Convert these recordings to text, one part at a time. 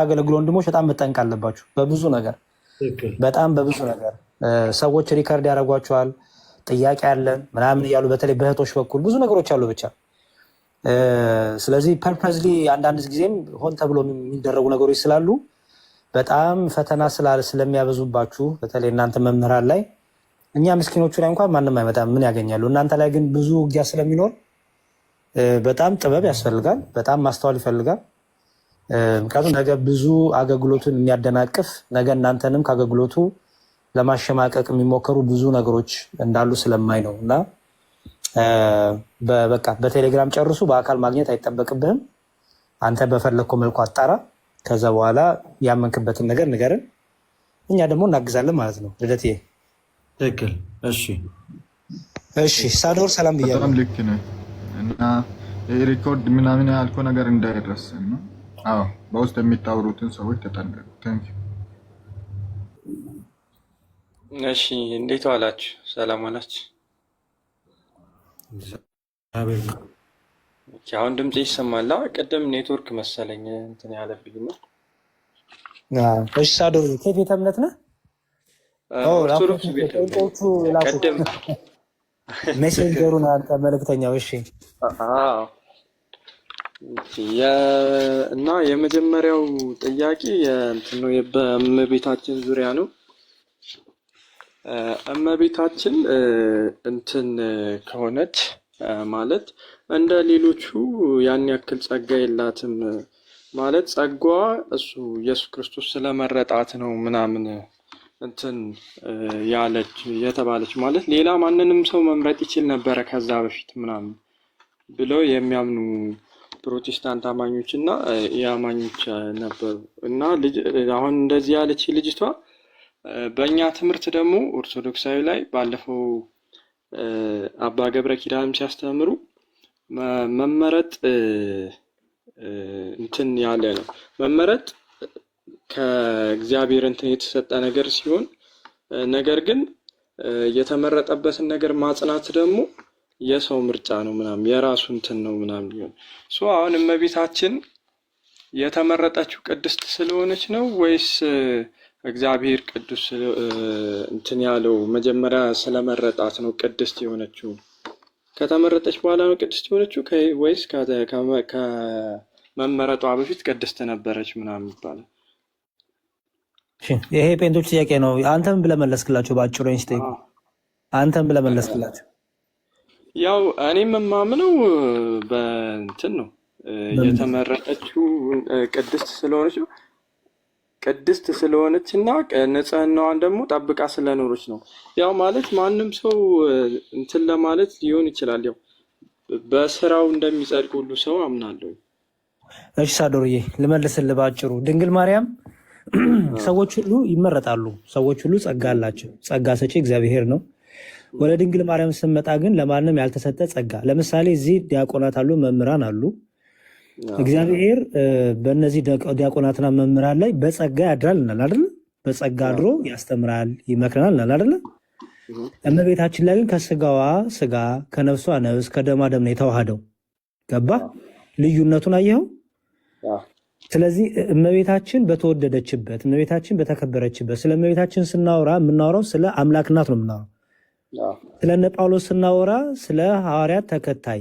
የምታገለግሉ ወንድሞች በጣም መጠንቅ አለባችሁ። በብዙ ነገር በጣም በብዙ ነገር ሰዎች ሪከርድ ያደርጓቸዋል። ጥያቄ አለን ምናምን እያሉ በተለይ በእህቶች በኩል ብዙ ነገሮች አሉ ብቻ። ስለዚህ ፐርፐዝሊ አንዳንድ ጊዜም ሆን ተብሎ የሚደረጉ ነገሮች ስላሉ በጣም ፈተና ስለሚያበዙባችሁ በተለይ እናንተ መምህራን ላይ፣ እኛ ምስኪኖቹ ላይ እንኳን ማንም አይመጣም፣ ምን ያገኛሉ? እናንተ ላይ ግን ብዙ ውጊያ ስለሚኖር በጣም ጥበብ ያስፈልጋል፣ በጣም ማስተዋል ይፈልጋል። ምክንያቱም ነገ ብዙ አገልግሎቱን የሚያደናቅፍ ነገ እናንተንም ከአገልግሎቱ ለማሸማቀቅ የሚሞከሩ ብዙ ነገሮች እንዳሉ ስለማይ ነው። እና በቃ በቴሌግራም ጨርሱ፣ በአካል ማግኘት አይጠበቅብህም። አንተ በፈለግከው መልኩ አጣራ። ከዛ በኋላ ያመንክበትን ነገር ንገርን፣ እኛ ደግሞ እናግዛለን ማለት ነው። ልደት ትክክል። እሺ ሳዶር ሰላም ብያለሁ። በጣም ልክ ነህ። እና ሪኮርድ ምናምን ያልከው ነገር እንዳይረሳ ነው። አዎ በውስጥ የሚታወሩትን ሰዎች ተጠንቀቁ። ታንክ ዩ። እሺ እንዴት ዋላችሁ? ሰላም ዋላችሁ? አሁን ድምጽ ይሰማል? ቅድም ኔትወርክ መሰለኝ እንትን ያለብኝ ነው። እሺ ሳዶር ከየት ቤተ እምነት ነህ? ኦርቶዶክስ ቤተ እምነት። ቅድም ሜሴንጀሩን አንተ መልእክተኛው። እሺ እና የመጀመሪያው ጥያቄ በእመቤታችን ዙሪያ ነው። እመቤታችን እንትን ከሆነች ማለት እንደ ሌሎቹ ያን ያክል ጸጋ የላትም ማለት ጸጋዋ እሱ ኢየሱስ ክርስቶስ ስለመረጣት ነው ምናምን እንትን ያለች የተባለች ማለት ሌላ ማንንም ሰው መምረጥ ይችል ነበረ ከዛ በፊት ምናምን ብለው የሚያምኑ ፕሮቴስታንት አማኞች እና የአማኞች ነበሩ። እና አሁን እንደዚህ ያለች ልጅቷ በእኛ ትምህርት ደግሞ ኦርቶዶክሳዊ ላይ ባለፈው አባ ገብረ ኪዳንም ሲያስተምሩ መመረጥ እንትን ያለ ነው። መመረጥ ከእግዚአብሔር እንትን የተሰጠ ነገር ሲሆን ነገር ግን የተመረጠበትን ነገር ማጽናት ደግሞ የሰው ምርጫ ነው ምናምን የራሱ እንትን ነው ምናምን ቢሆን አሁን እመቤታችን የተመረጠችው ቅድስት ስለሆነች ነው ወይስ እግዚአብሔር ቅዱስ እንትን ያለው መጀመሪያ ስለመረጣት ነው ቅድስት የሆነችው? ከተመረጠች በኋላ ነው ቅድስት የሆነችው ወይስ ከመመረጧ በፊት ቅድስት ነበረች ምናምን ይባላል? ይሄ ጴንቶች ጥያቄ ነው። አንተም ብለህ መለስክላቸው። በአጭሩ ስጠይቁ አንተም ብለህ መለስክላቸው። ያው እኔም የማምነው በእንትን ነው የተመረጠችው ቅድስት ስለሆነች እና ንጽህናዋን ደግሞ ጠብቃ ስለኖረች ነው። ያው ማለት ማንም ሰው እንትን ለማለት ሊሆን ይችላል። ያው በስራው እንደሚጸድቅ ሁሉ ሰው አምናለሁ። እሺ ሳዶርዬ ልመልስልህ ባጭሩ። ድንግል ማርያም ሰዎች ሁሉ ይመረጣሉ። ሰዎች ሁሉ ጸጋ አላቸው። ጸጋ ሰጪ እግዚአብሔር ነው። ወደ ድንግል ማርያም ስንመጣ ግን ለማንም ያልተሰጠ ጸጋ፣ ለምሳሌ እዚህ ዲያቆናት አሉ፣ መምህራን አሉ። እግዚአብሔር በእነዚህ ዲያቆናትና መምህራን ላይ በጸጋ ያድራል እናል አይደለ? በጸጋ አድሮ ያስተምራል፣ ይመክረናል እናል አይደለ? እመቤታችን ላይ ግን ከስጋዋ ስጋ ከነፍሷ ነፍስ ከደሟ ደም ነው የተዋሃደው። ገባ? ልዩነቱን አየኸው? ስለዚህ እመቤታችን በተወደደችበት፣ እመቤታችን በተከበረችበት፣ ስለ እመቤታችን ስናወራ የምናወራው ስለ አምላክናት ነው የምናወራው። ስለ እነ ጳውሎስ ስናወራ ስለ ሐዋርያት ተከታይ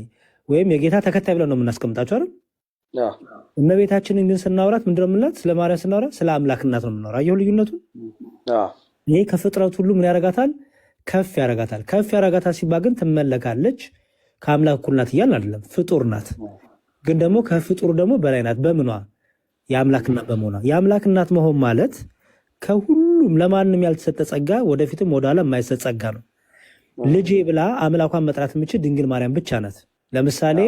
ወይም የጌታ ተከታይ ብለን ነው የምናስቀምጣቸው አይደል? እመቤታችንን ግን ስናወራት ምንድን ነው የምንላት? ስለ ማርያም ስናወራ ስለ አምላክናት ነው የምናወራ። አየሁ ልዩነቱን? ይሄ ከፍጥረት ሁሉ ምን ያረጋታል? ከፍ ያረጋታል። ከፍ ያረጋታል ሲባል ግን ትመለካለች። ከአምላክ እኩል ናት እያልን አይደለም። ፍጡር ናት፣ ግን ደግሞ ከፍጡር ደግሞ በላይ ናት። በምኗ? የአምላክናት በመሆኗ። የአምላክናት መሆን ማለት ከሁሉም ለማንም ያልተሰጠ ጸጋ፣ ወደፊትም ወደኋላ የማይሰጥ ጸጋ ነው። ልጄ ብላ አምላኳን መጥራት የምችል ድንግል ማርያም ብቻ ናት። ለምሳሌ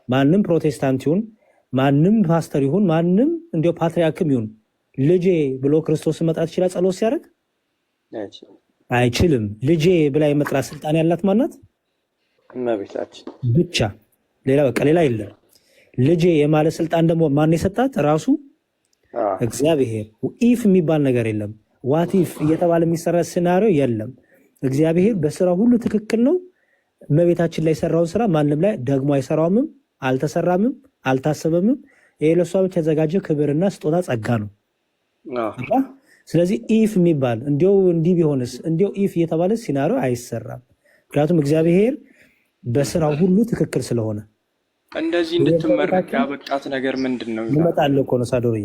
ማንም ፕሮቴስታንት ይሁን ማንም ፓስተር ይሁን ማንም እንዲያው ፓትሪያርክም ይሁን ልጄ ብሎ ክርስቶስን መጥራት ይችላል? ጸሎት ሲያደርግ አይችልም። ልጄ ብላ የመጥራት ስልጣን ያላት ማናት? እመቤታችን ብቻ። ሌላ በቃ ሌላ የለም። ልጄ የማለት ስልጣን ደግሞ ማን የሰጣት? ራሱ እግዚአብሔር። ኢፍ የሚባል ነገር የለም። ዋት ኢፍ እየተባለ የሚሰራ ሲናሪዮ የለም። እግዚአብሔር በስራ ሁሉ ትክክል ነው። እመቤታችን ላይ የሰራውን ስራ ማንም ላይ ደግሞ አይሰራውምም፣ አልተሰራምም፣ አልታሰበምም። ይሄ ለእሷ ብቻ የተዘጋጀ ክብርና ስጦታ ጸጋ ነው። ስለዚህ ኢፍ የሚባል እንዲው እንዲህ ቢሆንስ እንዲው ኢፍ እየተባለ ሲናሪዮ አይሰራም። ምክንያቱም እግዚአብሔር በስራው ሁሉ ትክክል ስለሆነ። እንደዚህ እንድትመረቅ ያበቃት ነገር ምንድን ነው? ይመጣል እኮ ነው ሳዶርዬ።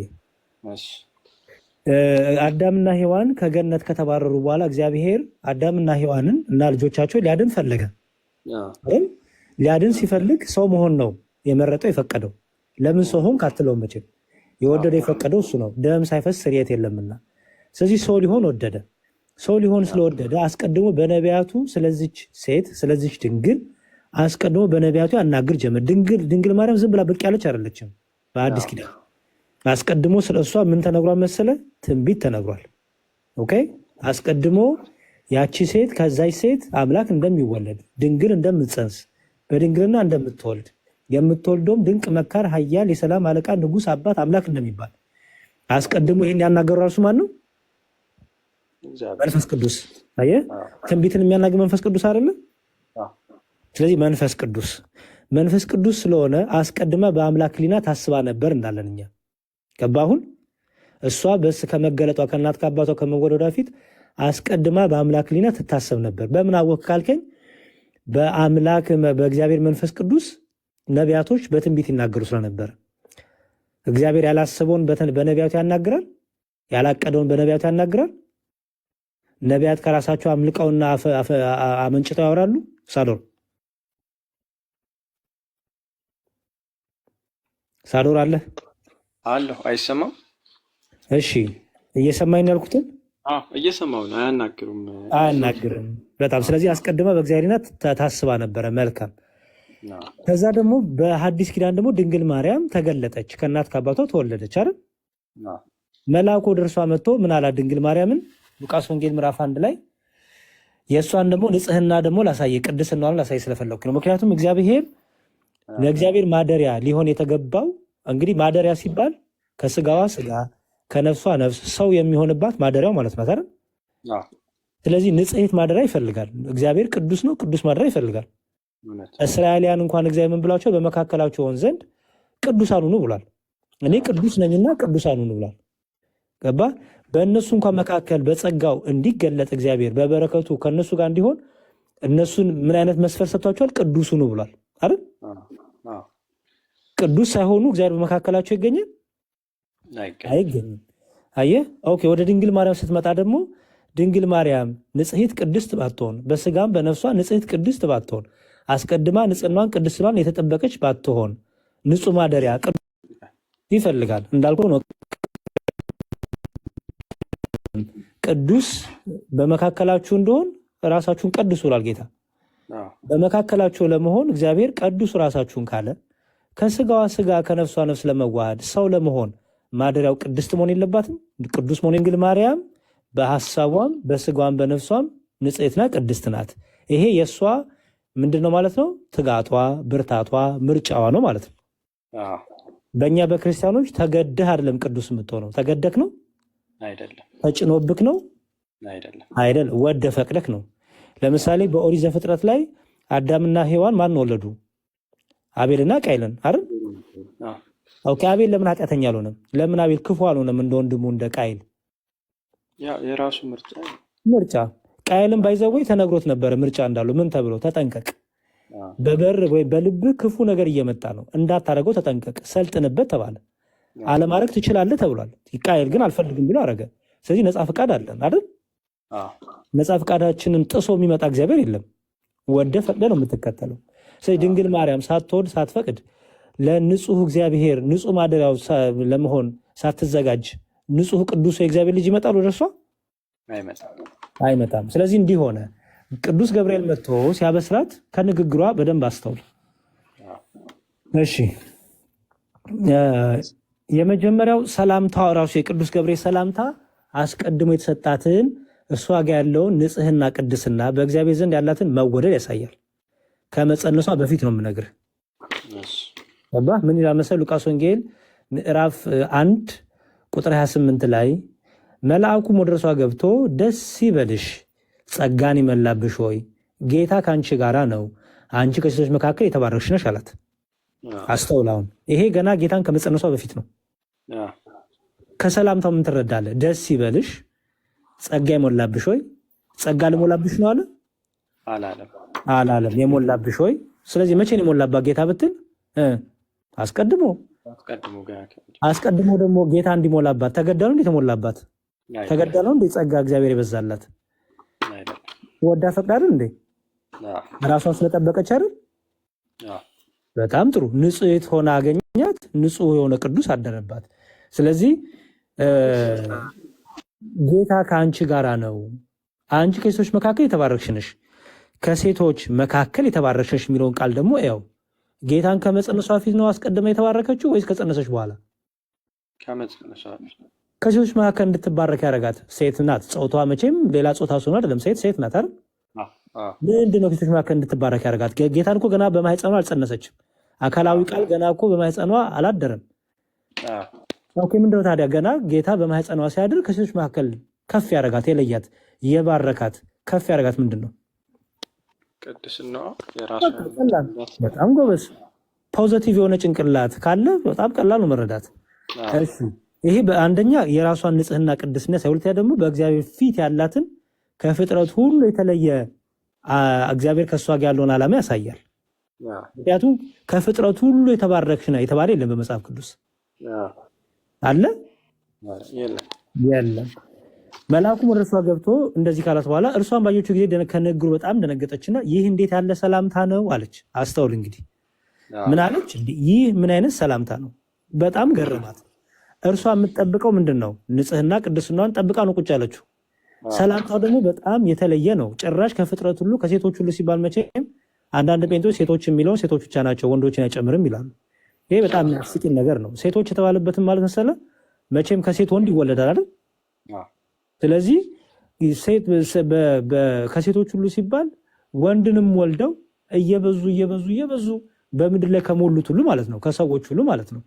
አዳምና ሔዋን ከገነት ከተባረሩ በኋላ እግዚአብሔር አዳምና ሔዋንን እና ልጆቻቸው ሊያድን ፈለገ። ሊያድን ሲፈልግ ሰው መሆን ነው የመረጠው የፈቀደው። ለምን ሰው ሆንክ አትለውም መቼም። የወደደው የፈቀደው እሱ ነው። ደም ሳይፈስ ስርየት የለምና። ስለዚህ ሰው ሊሆን ወደደ። ሰው ሊሆን ስለወደደ አስቀድሞ በነቢያቱ ስለዚች ሴት ስለዚች ድንግል አስቀድሞ በነቢያቱ ያናግር ጀመር። ድንግል ማርያም ዝም ብላ ብቅ ያለች አይደለችም። በአዲስ ኪዳን አስቀድሞ ስለ እሷ ምን ተነግሯል መሰለ? ትንቢት ተነግሯል። ኦኬ። አስቀድሞ ያቺ ሴት ከዛች ሴት አምላክ እንደሚወለድ ድንግል እንደምትጸንስ በድንግልና እንደምትወልድ የምትወልደውም ድንቅ መካር ኃያል የሰላም አለቃ ንጉሥ አባት አምላክ እንደሚባል አስቀድሞ ይህን ያናገሩ ራሱ ማን ነው? መንፈስ ቅዱስ። አየህ፣ ትንቢትን የሚያናግር መንፈስ ቅዱስ አይደለም? ስለዚህ መንፈስ ቅዱስ ስለሆነ አስቀድማ በአምላክ ሊና ታስባ ነበር እንዳለን እኛ ገባሁን። እሷ በስ ከመገለጧ ከእናት ከአባቷ ከመወለዷ ፊት አስቀድማ በአምላክ ሊና ትታሰብ ነበር። በምን አወቅ ካልከኝ በአምላክ በእግዚአብሔር መንፈስ ቅዱስ ነቢያቶች በትንቢት ይናገሩ ስለነበር እግዚአብሔር ያላሰበውን በነቢያቱ ያናግራል፣ ያላቀደውን በነቢያቱ ያናግራል። ነቢያት ከራሳቸው አምልቀውና አመንጭተው ያወራሉ። ሳዶር አለ አለሁ። አይሰማም? እሺ እየሰማኝ ነው ያልኩትን እየሰማሁ ነው። አያናግርም። በጣም ስለዚህ አስቀድማ በእግዚአብሔርነት ታስባ ነበረ። መልካም። ከዛ ደግሞ በሐዲስ ኪዳን ደግሞ ድንግል ማርያም ተገለጠች፣ ከእናት ከአባቷ ተወለደች አይደል? መልአኩ ወደ እርሷ መጥቶ ምን አላት? ድንግል ማርያምን ሉቃስ ወንጌል ምዕራፍ 1 ላይ የእሷን ደግሞ ንጽህና ደግሞ ላሳየ ቅድስናዋን ላሳየ ስለፈለኩ ነው። ምክንያቱም እግዚአብሔር ለእግዚአብሔር ማደሪያ ሊሆን የተገባው እንግዲህ ማደሪያ ሲባል ከስጋዋ ስጋ ከነፍሷ ነፍስ ሰው የሚሆንባት ማደሪያው ማለት ነው አይደል? ስለዚህ ንጽሕት ማደሪያ ይፈልጋል እግዚአብሔር። ቅዱስ ነው፣ ቅዱስ ማደሪያ ይፈልጋል። እስራኤልያን እንኳን እግዚአብሔር ምን ብሏቸው? በመካከላቸው ሆን ዘንድ ቅዱሳን ሁኑ ብሏል። እኔ ቅዱስ ነኝና ቅዱሳን ሁኑ ብሏል። ገባ? በእነሱ እንኳን መካከል በጸጋው እንዲገለጥ እግዚአብሔር በበረከቱ ከእነሱ ጋር እንዲሆን እነሱን ምን አይነት መስፈር ሰጥቷቸዋል? ቅዱስ ሁኑ ብሏል አይደል? ቅዱስ ሳይሆኑ እግዚአብሔር በመካከላቸው ይገኛል? አይገኝም። አየህ? ኦኬ። ወደ ድንግል ማርያም ስትመጣ ደግሞ ድንግል ማርያም ንጽሕት ቅድስት ባትሆን በስጋም በነፍሷ ንጽሕት ቅድስት ባትሆን አስቀድማ ንጽሕናዋን ቅድስናዋን የተጠበቀች ባትሆን ንጹሕ ማደሪያ ይፈልጋል። እንዳልኩ ነው። ቅዱስ በመካከላችሁ እንደሆን ራሳችሁን ቀድሱ ይላል ጌታ። በመካከላችሁ ለመሆን እግዚአብሔር ቀድሱ ራሳችሁን ካለ ከስጋዋ ስጋ ከነፍሷ ነፍስ ለመዋሃድ ሰው ለመሆን ማደሪያው ቅድስት መሆን የለባትም? ቅዱስ መሆን ድንግል ማርያም በሐሳቧም በስጋዋም በነፍሷም ንጽሕትና ቅድስት ናት። ይሄ የእሷ ምንድን ነው ማለት ነው? ትጋቷ፣ ብርታቷ፣ ምርጫዋ ነው ማለት ነው። በእኛ በክርስቲያኖች ተገደህ አይደለም ቅዱስ የምትሆነው። ተገደክ ነው አይደለም። ተጭኖብክ ነው አይደለም። ወደ ፈቅደክ ነው። ለምሳሌ በኦሪት ዘፍጥረት ላይ አዳምና ሔዋን ማን ወለዱ? አቤልና ቃይልን አይደል? ኦኬ። አቤል ለምን ኃጢአተኛ አልሆነም? ለምን አቤል ክፉ አልሆነም እንደ ወንድሙ እንደ ቃይል? የራሱ ምርጫ። ቃይልን ባይዘወይ ተነግሮት ነበረ ምርጫ እንዳለው። ምን ተብሎ? ተጠንቀቅ፣ በበር ወይ በልብህ ክፉ ነገር እየመጣ ነው እንዳታረገው ተጠንቀቅ፣ ሰልጥንበት ተባለ። አለማድረግ ትችላለህ ተብሏል። ቃይል ግን አልፈልግም ብሎ አረገ። ስለዚህ ነፃ ፈቃድ አለን አይደል? ነፃ ፈቃዳችንን ጥሶ የሚመጣ እግዚአብሔር የለም። ወደ ፈቅደ ነው የምትከተለው። ስለዚህ ድንግል ማርያም ሳትወድ ሳትፈቅድ ለንጹህ እግዚአብሔር ንጹህ ማደሪያው ለመሆን ሳትዘጋጅ ንጹህ ቅዱስ የእግዚአብሔር ልጅ ይመጣል ወደ እርሷ? አይመጣም። ስለዚህ እንዲህ ሆነ። ቅዱስ ገብርኤል መጥቶ ሲያበስራት ከንግግሯ በደንብ አስተውል። እሺ፣ የመጀመሪያው ሰላምታ ራሱ የቅዱስ ገብርኤል ሰላምታ አስቀድሞ የተሰጣትን እሷ ጋር ያለውን ንጽህና ቅድስና በእግዚአብሔር ዘንድ ያላትን መወደድ ያሳያል። ከመጸነሷ በፊት ነው የምነግርህ። ምን ይላል መሰለህ? ሉቃስ ወንጌል ምዕራፍ 1 ቁጥር 28 ላይ መልአኩም ወደ እርሷ ገብቶ ደስ ይበልሽ ጸጋን ይመላብሽ ሆይ ጌታ ከአንቺ ጋራ ነው፣ አንቺ ከሴቶች መካከል የተባረክሽ ነሽ አላት። አስተውል። አሁን ይሄ ገና ጌታን ከመጸነሷ በፊት ነው። ከሰላምታው ምን ትረዳለህ? ደስ ይበልሽ፣ ጸጋ የሞላብሽ ሆይ። ጸጋ ልሞላብሽ ነው አለ አላለም? የሞላብሽ ሆይ። ስለዚህ መቼ ነው የሞላባት ጌታ ብትል አስቀድሞ ደግሞ ጌታ እንዲሞላባት ተገዳ ነው እንዴ? ተሞላባት ተገዳ ነው እንዴ? ጸጋ እግዚአብሔር የበዛላት ወዳ ፈቅዳ አይደል እንዴ? ራሷን ስለጠበቀች አይደል? በጣም ጥሩ። ንጽሕት ሆና አገኛት። ንጹሕ የሆነ ቅዱስ አደረባት። ስለዚህ ጌታ ከአንቺ ጋራ ነው። አንቺ ከሴቶች መካከል የተባረክሽ ነሽ፣ ከሴቶች መካከል የተባረክሽ ነሽ የሚለውን ቃል ደግሞ ያው ጌታን ከመጸነሷ ፊት ነው አስቀድማ የተባረከችው ወይስ ከጸነሰች በኋላ? ከሴቶች መካከል እንድትባረክ ያደረጋት ሴት ናት። ጾቷ መቼም ሌላ ጾታ ሆኖ አይደለም። ሴት ናት አይደል? ምንድን ነው ከሴቶች መካከል እንድትባረክ ያደረጋት? ጌታን እኮ ገና በማህፀኗ አልጸነሰችም። አካላዊ ቃል ገና እኮ በማህፀኗ አላደረም። ኦኬ፣ ምንድነው ታዲያ ገና ጌታ በማህፀኗ ሲያድር ከሴቶች መካከል ከፍ ያደረጋት፣ የለያት፣ የባረካት፣ ከፍ ያደረጋት ምንድን ነው? ቅድስናዋ። በጣም ጎበዝ። ፖዘቲቭ የሆነ ጭንቅላት ካለ በጣም ቀላል ነው መረዳት። እሺ፣ ይሄ በአንደኛ የራሷን ንጽህና ቅድስና፣ ሁለተኛ ደግሞ በእግዚአብሔር ፊት ያላትን ከፍጥረት ሁሉ የተለየ እግዚአብሔር ከእሷ ጋር ያለውን ዓላማ ያሳያል። ምክንያቱም ከፍጥረት ሁሉ የተባረክሽ ነው የተባለ የለም በመጽሐፍ ቅዱስ አለ? የለም። መልአኩም ወደ እርሷ ገብቶ እንደዚህ ካላት በኋላ እርሷን ባየችው ጊዜ ከንግግሩ በጣም ደነገጠችና ይህ እንዴት ያለ ሰላምታ ነው አለች። አስተውል እንግዲህ ምን አለች? ይህ ምን አይነት ሰላምታ ነው? በጣም ገረማት። እርሷ የምትጠብቀው ምንድን ነው? ንጽህና ቅድስናዋን ጠብቃ ነው ቁጭ ያለችው። ሰላምታው ደግሞ በጣም የተለየ ነው። ጭራሽ ከፍጥረት ሁሉ ከሴቶች ሁሉ ሲባል መቼም አንዳንድ ጴንቶች ሴቶች የሚለውን ሴቶች ብቻ ናቸው ወንዶችን አይጨምርም ይላሉ። ይሄ በጣም የሚያስቂኝ ነገር ነው። ሴቶች የተባለበትን ማለት መሰለ መቼም ከሴት ወንድ ይወለዳል አይደል? ስለዚህ ከሴቶች ሁሉ ሲባል ወንድንም ወልደው እየበዙ በምድር ላይ ከሞሉት ሁሉ ማለት ነው፣ ከሰዎች ሁሉ ማለት ነው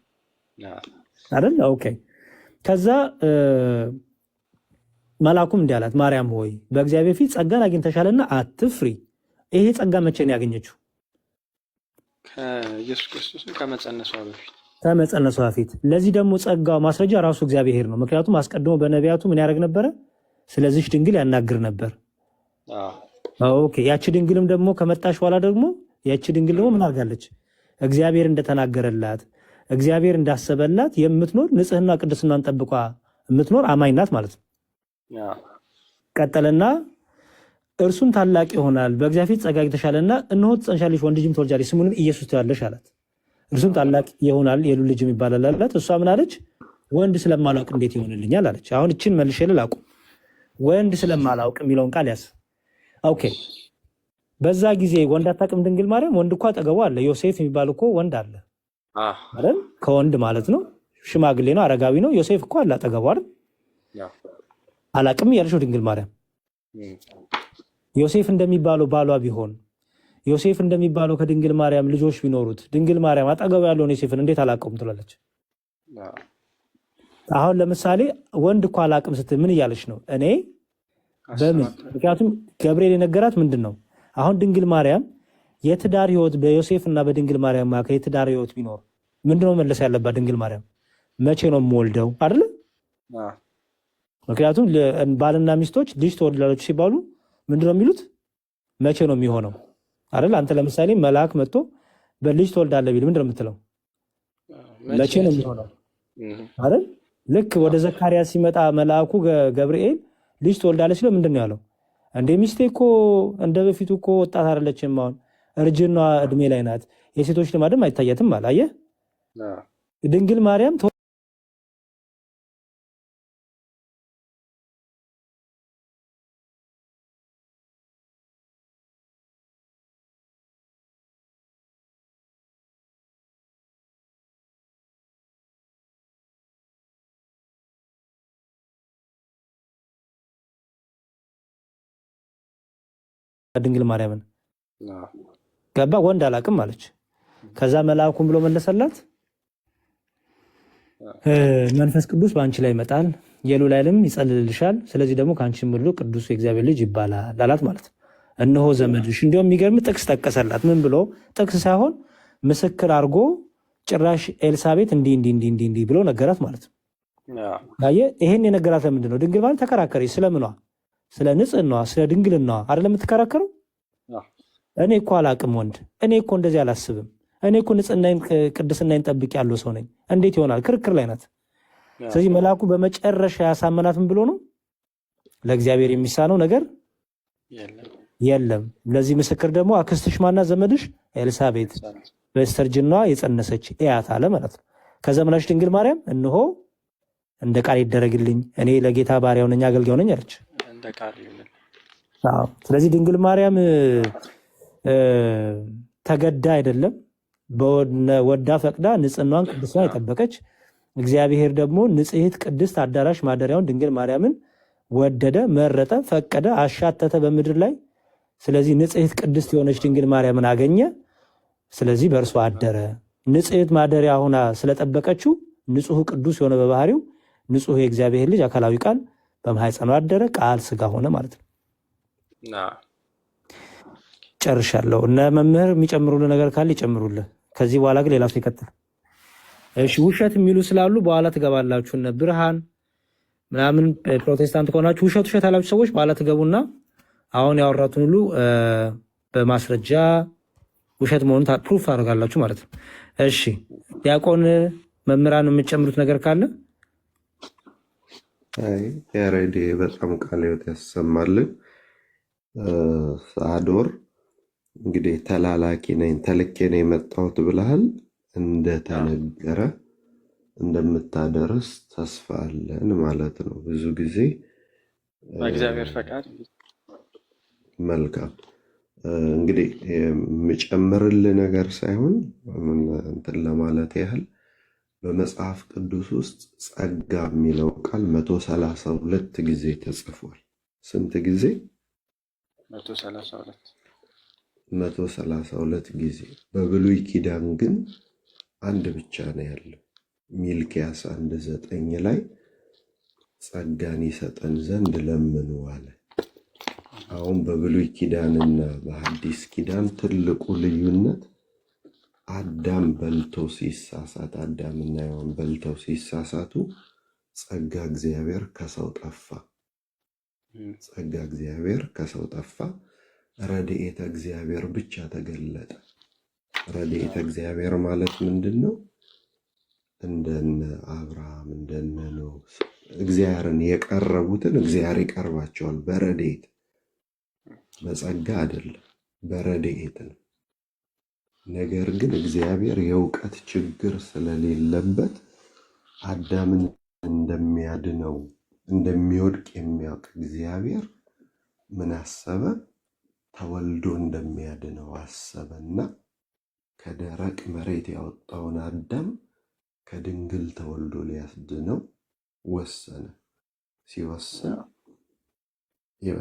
አይደል? ኦኬ። ከዛ መልአኩም እንዲህ አላት፣ ማርያም ሆይ በእግዚአብሔር ፊት ጸጋን አግኝተሻልና አትፍሪ። ይሄ ጸጋ መቼ ነው ያገኘችው? ከኢየሱስ ክርስቶስ ከመጸነሷ በፊት። ለዚህ ደግሞ ጸጋው ማስረጃ ራሱ እግዚአብሔር ነው። ምክንያቱም አስቀድሞ በነቢያቱ ምን ያደርግ ነበረ? ስለዚህ ድንግል ያናግር ነበር። ኦኬ። ያቺ ድንግልም ደግሞ ከመጣሽ በኋላ ደግሞ ያቺ ድንግል ደግሞ ምን አድርጋለች? እግዚአብሔር እንደተናገረላት እግዚአብሔር እንዳሰበላት የምትኖር ንጽህና ቅድስናን ጠብቋ የምትኖር አማኝ ናት ማለት ነው። ቀጠለና እርሱም ታላቅ ይሆናል፣ በእግዚአብሔር ጸጋ አግኝተሻልና እነሆ ትጸንሻለሽ፣ ወንድ ልጅም ትወልጃለሽ፣ ስሙንም ኢየሱስ ትያለሽ አላት። እርሱም ታላቅ ይሆናል የልዑል ልጅም ይባላል አላት። እሷ ምን አለች? ወንድ ስለማላውቅ እንዴት ይሆንልኛል አለች። አሁን እችን መልሼ ልላቁ። ወንድ ስለማላውቅ የሚለውን ቃል ያዝ። ኦኬ። በዛ ጊዜ ወንድ አታውቅም ድንግል ማርያም። ወንድ እኮ አጠገቡ አለ። ዮሴፍ የሚባል እኮ ወንድ አለ አይደል? ከወንድ ማለት ነው። ሽማግሌ ነው፣ አረጋዊ ነው። ዮሴፍ እኮ አለ አጠገቡ አይደል? አላውቅም ያልሽው ድንግል ማርያም ዮሴፍ እንደሚባለው ባሏ ቢሆን ዮሴፍ እንደሚባለው ከድንግል ማርያም ልጆች ቢኖሩት ድንግል ማርያም አጠገቡ ያለውን ዮሴፍን እንዴት አላውቅም ትላለች? አሁን ለምሳሌ ወንድ እኮ አላውቅም ስትል ምን እያለች ነው? እኔ በምን ምክንያቱም ገብርኤል የነገራት ምንድን ነው? አሁን ድንግል ማርያም የትዳር ህይወት በዮሴፍ እና በድንግል ማርያም መካከል የትዳር ህይወት ቢኖር ምንድነው መለስ ያለባት? ድንግል ማርያም መቼ ነው የምወልደው አይደል? ምክንያቱም ባልና ሚስቶች ልጅ ትወልዳለች ሲባሉ ምንድነው የሚሉት? መቼ ነው የሚሆነው አይደል? አንተ ለምሳሌ መልአክ መጥቶ በልጅ ትወልዳለህ ቢል ምንድነው የምትለው? መቼ ነው የሚሆነው አይደል? ልክ ወደ ዘካርያስ ሲመጣ መልአኩ ገብርኤል ልጅ ትወልዳለህ ሲለው ምንድነው ያለው? እንደ ሚስቴ እኮ እንደ በፊቱ እኮ ወጣት አይደለችም፣ አሁን እርጅና እድሜ ላይ ናት፣ የሴቶች ልማድም አይታያትም አለ። አየህ ድንግል ማርያም ድንግል ማርያምን ገባ ወንድ አላውቅም አለች። ከዛ መልአኩም ብሎ መለሰላት መንፈስ ቅዱስ በአንቺ ላይ ይመጣል፣ የልዑል ኃይልም ይጸልልልሻል፣ ስለዚህ ደግሞ ከአንቺ ምድር ቅዱስ የእግዚአብሔር ልጅ ይባላል አላት ማለት ነው። እነሆ ዘመድሽ። እንዲያውም የሚገርም ጥቅስ ጠቀሰላት። ምን ብሎ? ጥቅስ ሳይሆን ምስክር አድርጎ ጭራሽ ኤልሳቤት እንዲህ ብሎ ነገራት ማለት ነው። ይሄን የነገራት ለምንድን ነው? ድንግል ማለት ተከራከሪ ስለምኗ? ስለ ንጽህናዋ፣ ስለ ድንግልናዋ አይደለም የምትከራከረው? እኔ እኮ አላቅም ወንድ፣ እኔ እኮ እንደዚህ አላስብም፣ እኔ እኮ ንጽህናዬን ቅድስናዬን ጠብቅ ያለው ሰው ነኝ፣ እንዴት ይሆናል? ክርክር ላይ ናት። ስለዚህ መልአኩ በመጨረሻ ያሳመናትን ብሎ ነው ለእግዚአብሔር የሚሳነው ነገር የለም። ለዚህ ምስክር ደግሞ አክስትሽ ማናት? ዘመድሽ ኤልሳቤጥ በስተርጅናዋ የጸነሰች እያት አለ ማለት ነው። ከዘመናሽ ድንግል ማርያም እንሆ እንደ ቃል ይደረግልኝ፣ እኔ ለጌታ ባሪያው ነኝ አገልጋዩ ነኝ አለች። ስለዚህ ድንግል ማርያም ተገዳ አይደለም፣ ወዳ ፈቅዳ ንጽህናዋን ቅድስናዋን የጠበቀች እግዚአብሔር ደግሞ ንጽሕት ቅድስት አዳራሽ ማደሪያውን ድንግል ማርያምን ወደደ፣ መረጠ፣ ፈቀደ፣ አሻተተ በምድር ላይ። ስለዚህ ንጽሕት ቅድስት የሆነች ድንግል ማርያምን አገኘ። ስለዚህ በእርሷ አደረ። ንጽሕት ማደሪያ ሆና ስለጠበቀችው ንጹሕ ቅዱስ የሆነ በባህሪው ንጹሕ የእግዚአብሔር ልጅ አካላዊ ቃል በማኅፀኗ አደረ፣ ቃል ሥጋ ሆነ ማለት ነው። ጨርሻለሁ። እነ መምህር የሚጨምሩልህ ነገር ካለ ይጨምሩልህ። ከዚህ በኋላ ግን ሌላ ሰው ይቀጥል። እሺ፣ ውሸት የሚሉ ስላሉ በኋላ ትገባላችሁ። እነ ብርሃን ምናምን ፕሮቴስታንት ከሆናችሁ ውሸት ውሸት ያላችሁ ሰዎች በኋላ ትገቡና አሁን ያወራቱን ሁሉ በማስረጃ ውሸት መሆኑን ፕሩፍ ታደርጋላችሁ ማለት ነው። እሺ፣ ዲያቆን መምህራን የምትጨምሩት ነገር ካለ? ያሬድ በጣም ቃለ ሕይወት ያሰማልን። ሳዶር እንግዲህ ተላላኪ ነኝ ተልኬ ነው የመጣሁት ብለሃል። እንደተነገረ እንደምታደርስ ተስፋ አለን ማለት ነው። ብዙ ጊዜ በእግዚአብሔር ፈቃድ። መልካም እንግዲህ የምጨምርልህ ነገር ሳይሆን እንትን ለማለት ያህል በመጽሐፍ ቅዱስ ውስጥ ጸጋ የሚለው ቃል 132 ጊዜ ተጽፏል። ስንት ጊዜ? 132 ጊዜ። በብሉይ ኪዳን ግን አንድ ብቻ ነው ያለው። ሚልክያስ 1:9 ላይ ጸጋን ይሰጠን ዘንድ ለምኑ አለ። አሁን በብሉይ ኪዳንና በሐዲስ ኪዳን ትልቁ ልዩነት አዳም በልቶ ሲሳሳት፣ አዳምና ሔዋን በልተው ሲሳሳቱ ጸጋ እግዚአብሔር ከሰው ጠፋ። ጸጋ እግዚአብሔር ከሰው ጠፋ። ረድኤተ እግዚአብሔር ብቻ ተገለጠ። ረድኤተ እግዚአብሔር ማለት ምንድን ነው? እንደነ አብርሃም እንደነ ኖህ እግዚአብሔርን የቀረቡትን እግዚአብሔር ይቀርባቸዋል በረድኤት፣ በጸጋ አይደለም፣ በረድኤት ነው። ነገር ግን እግዚአብሔር የእውቀት ችግር ስለሌለበት አዳምን እንደሚያድነው እንደሚወድቅ የሚያውቅ እግዚአብሔር ምን አሰበ? ተወልዶ እንደሚያድነው አሰበና ከደረቅ መሬት ያወጣውን አዳም ከድንግል ተወልዶ ሊያስድነው ወሰነ። ሲወስን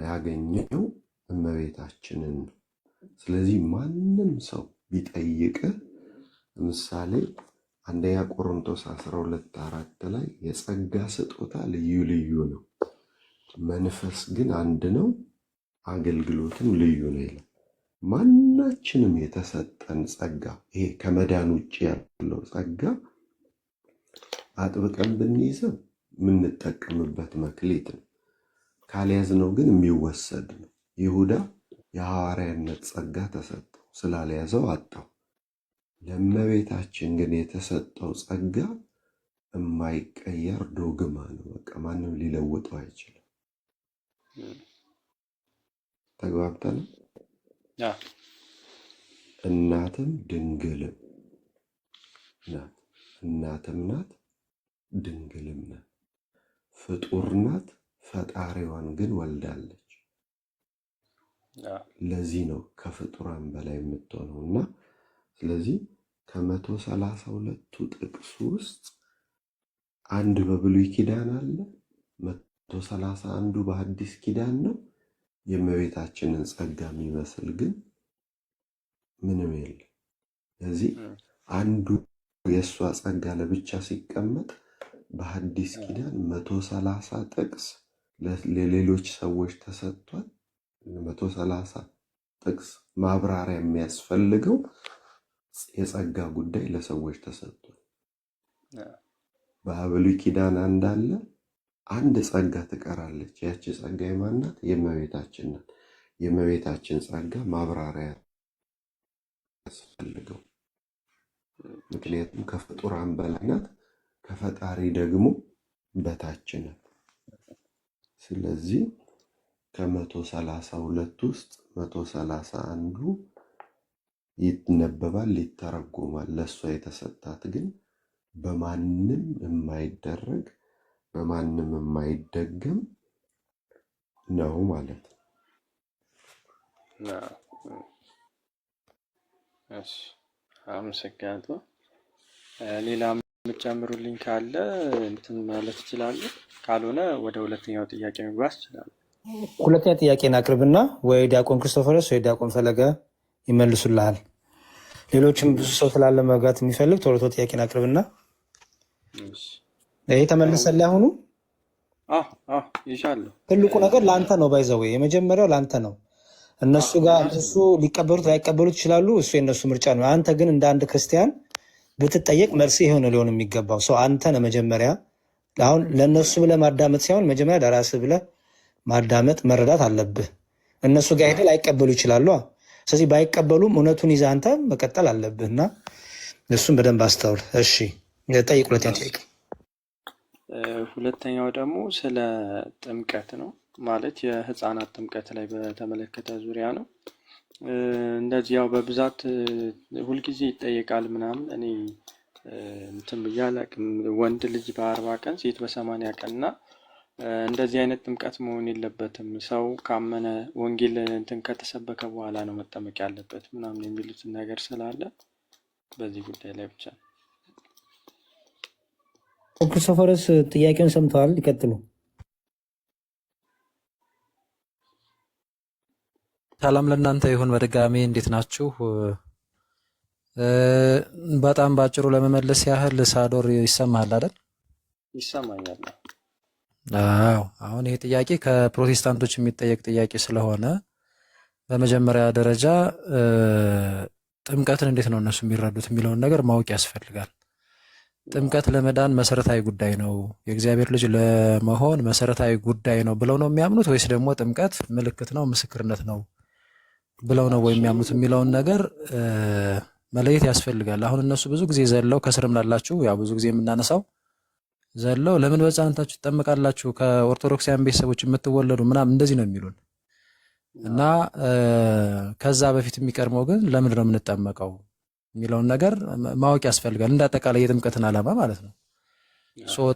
ያገኘው እመቤታችንን ነው። ስለዚህ ማንም ሰው ቢጠይቅህ ለምሳሌ አንደኛ ቆሮንቶስ 12:4 ላይ የጸጋ ስጦታ ልዩ ልዩ ነው፣ መንፈስ ግን አንድ ነው፣ አገልግሎትም ልዩ ነው ይላል። ማናችንም የተሰጠን ጸጋ ይሄ ከመዳን ውጭ ያለው ጸጋ አጥብቀን ብንይዘው የምንጠቀምበት መክሊት ነው። ካልያዝነው ግን የሚወሰድ ነው። ይሁዳ የሐዋርያነት ጸጋ ተሰጠው፣ ስላልያዘው አጣው። ለእመቤታችን ግን የተሰጠው ጸጋ የማይቀየር ዶግማ ነው። በቃ ማንም ሊለውጠው አይችልም። ተግባብተን? እናትም ድንግልም ናት። እናትም ናት ድንግልም ናት። ፍጡር ናት፣ ፈጣሪዋን ግን ወልዳለች። ለዚህ ነው ከፍጡራን በላይ የምትሆነው። እና ስለዚህ ከ132ቱ ጥቅስ ውስጥ አንድ በብሉይ ኪዳን አለ፣ 131ዱ በሐዲስ ኪዳን ነው። የእመቤታችንን ጸጋ የሚመስል ግን ምንም የለም። ስለዚህ አንዱ የእሷ ጸጋ ለብቻ ሲቀመጥ በሐዲስ ኪዳን 130 ጥቅስ ለሌሎች ሰዎች ተሰጥቷል። 130 ጥቅስ ማብራሪያ የሚያስፈልገው የጸጋ ጉዳይ ለሰዎች ተሰጥቷል። በብሉይ ኪዳን አንድ አለ፣ አንድ ጸጋ ትቀራለች። ያቺ ጸጋ የማናት? የእመቤታችን ናት። የእመቤታችን ጸጋ ማብራሪያ ያስፈልገው። ምክንያቱም ከፍጡራን በላይ ናት፣ ከፈጣሪ ደግሞ በታች ናት። ስለዚህ ከ132 ውስጥ 131ዱ ይነበባል፣ ይተረጎማል። ለእሷ የተሰጣት ግን በማንም የማይደረግ በማንም የማይደገም ነው ማለት ነው። አመሰግናለሁ። ሌላ የምትጨምሩልኝ ካለ እንትን ማለት ይችላሉ። ካልሆነ ወደ ሁለተኛው ጥያቄ መግባት ይችላሉ። ሁለተኛ ጥያቄን አቅርብና ወይ ዲያቆን ክርስቶፈረስ ወይ ዲያቆን ፈለገ ይመልሱልሃል። ሌሎችም ብዙ ሰው ስላለ መግባት የሚፈልግ ቶሎ ቶሎ ጥያቄን አቅርብና ይሄ ተመልሰልህ። አሁኑ ይሻለሁ። ትልቁ ነገር ለአንተ ነው። ባይዘው የመጀመሪያው ለአንተ ነው። እነሱ ጋር እነሱ ሊቀበሉት ላይቀበሉት ይችላሉ። እሱ የእነሱ ምርጫ ነው። አንተ ግን እንደ አንድ ክርስቲያን ብትጠየቅ መልስ የሆነ ሊሆን የሚገባው ሰው አንተ ነህ። መጀመሪያ አሁን ለእነሱ ብለህ ማዳመጥ ሳይሆን መጀመሪያ ለራስህ ብለህ ማዳመጥ መረዳት አለብህ። እነሱ ጋር ሄደህ ላይቀበሉ ይችላሉ። ስለዚህ ባይቀበሉም እውነቱን ይዘህ አንተ መቀጠል አለብህ እና እሱን በደንብ አስተውል። እሺ ጠይቅ። ሁለተኛ ጥያቄ። ሁለተኛው ደግሞ ስለ ጥምቀት ነው። ማለት የህፃናት ጥምቀት ላይ በተመለከተ ዙሪያ ነው። እንደዚህ ያው በብዛት ሁልጊዜ ይጠየቃል ምናምን። እኔ እንትን ብዬ አላውቅም። ወንድ ልጅ በ40 ቀን ሴት በ80 ቀን እና እንደዚህ አይነት ጥምቀት መሆን የለበትም። ሰው ካመነ ወንጌል እንትን ከተሰበከ በኋላ ነው መጠመቅ ያለበት ምናምን የሚሉትን ነገር ስላለ በዚህ ጉዳይ ላይ ብቻ። ክርስቶፈረስ ጥያቄውን ሰምተዋል? ይቀጥሉ። ሰላም ለእናንተ ይሁን። በድጋሚ እንዴት ናችሁ? በጣም ባጭሩ ለመመለስ ያህል ሳዶር ይሰማሃል አይደል? ይሰማኛል። አዎ። አሁን ይሄ ጥያቄ ከፕሮቴስታንቶች የሚጠየቅ ጥያቄ ስለሆነ በመጀመሪያ ደረጃ ጥምቀትን እንዴት ነው እነሱ የሚረዱት የሚለውን ነገር ማወቅ ያስፈልጋል። ጥምቀት ለመዳን መሰረታዊ ጉዳይ ነው፣ የእግዚአብሔር ልጅ ለመሆን መሰረታዊ ጉዳይ ነው ብለው ነው የሚያምኑት ወይስ ደግሞ ጥምቀት ምልክት ነው፣ ምስክርነት ነው ብለው ነው ወይ የሚያምኑት የሚለውን ነገር መለየት ያስፈልጋል። አሁን እነሱ ብዙ ጊዜ ዘለው ከስርም ላላችሁ ያው ብዙ ጊዜ የምናነሳው ዘለው ለምን በሕፃንነታችሁ ትጠመቃላችሁ ከኦርቶዶክሳውያን ቤተሰቦች የምትወለዱ ምናምን እንደዚህ ነው የሚሉን እና ከዛ በፊት የሚቀርመው ግን ለምንድን ነው የምንጠመቀው የሚለውን ነገር ማወቅ ያስፈልጋል። እንዳጠቃላይ የጥምቀትን ዓላማ ማለት ነው።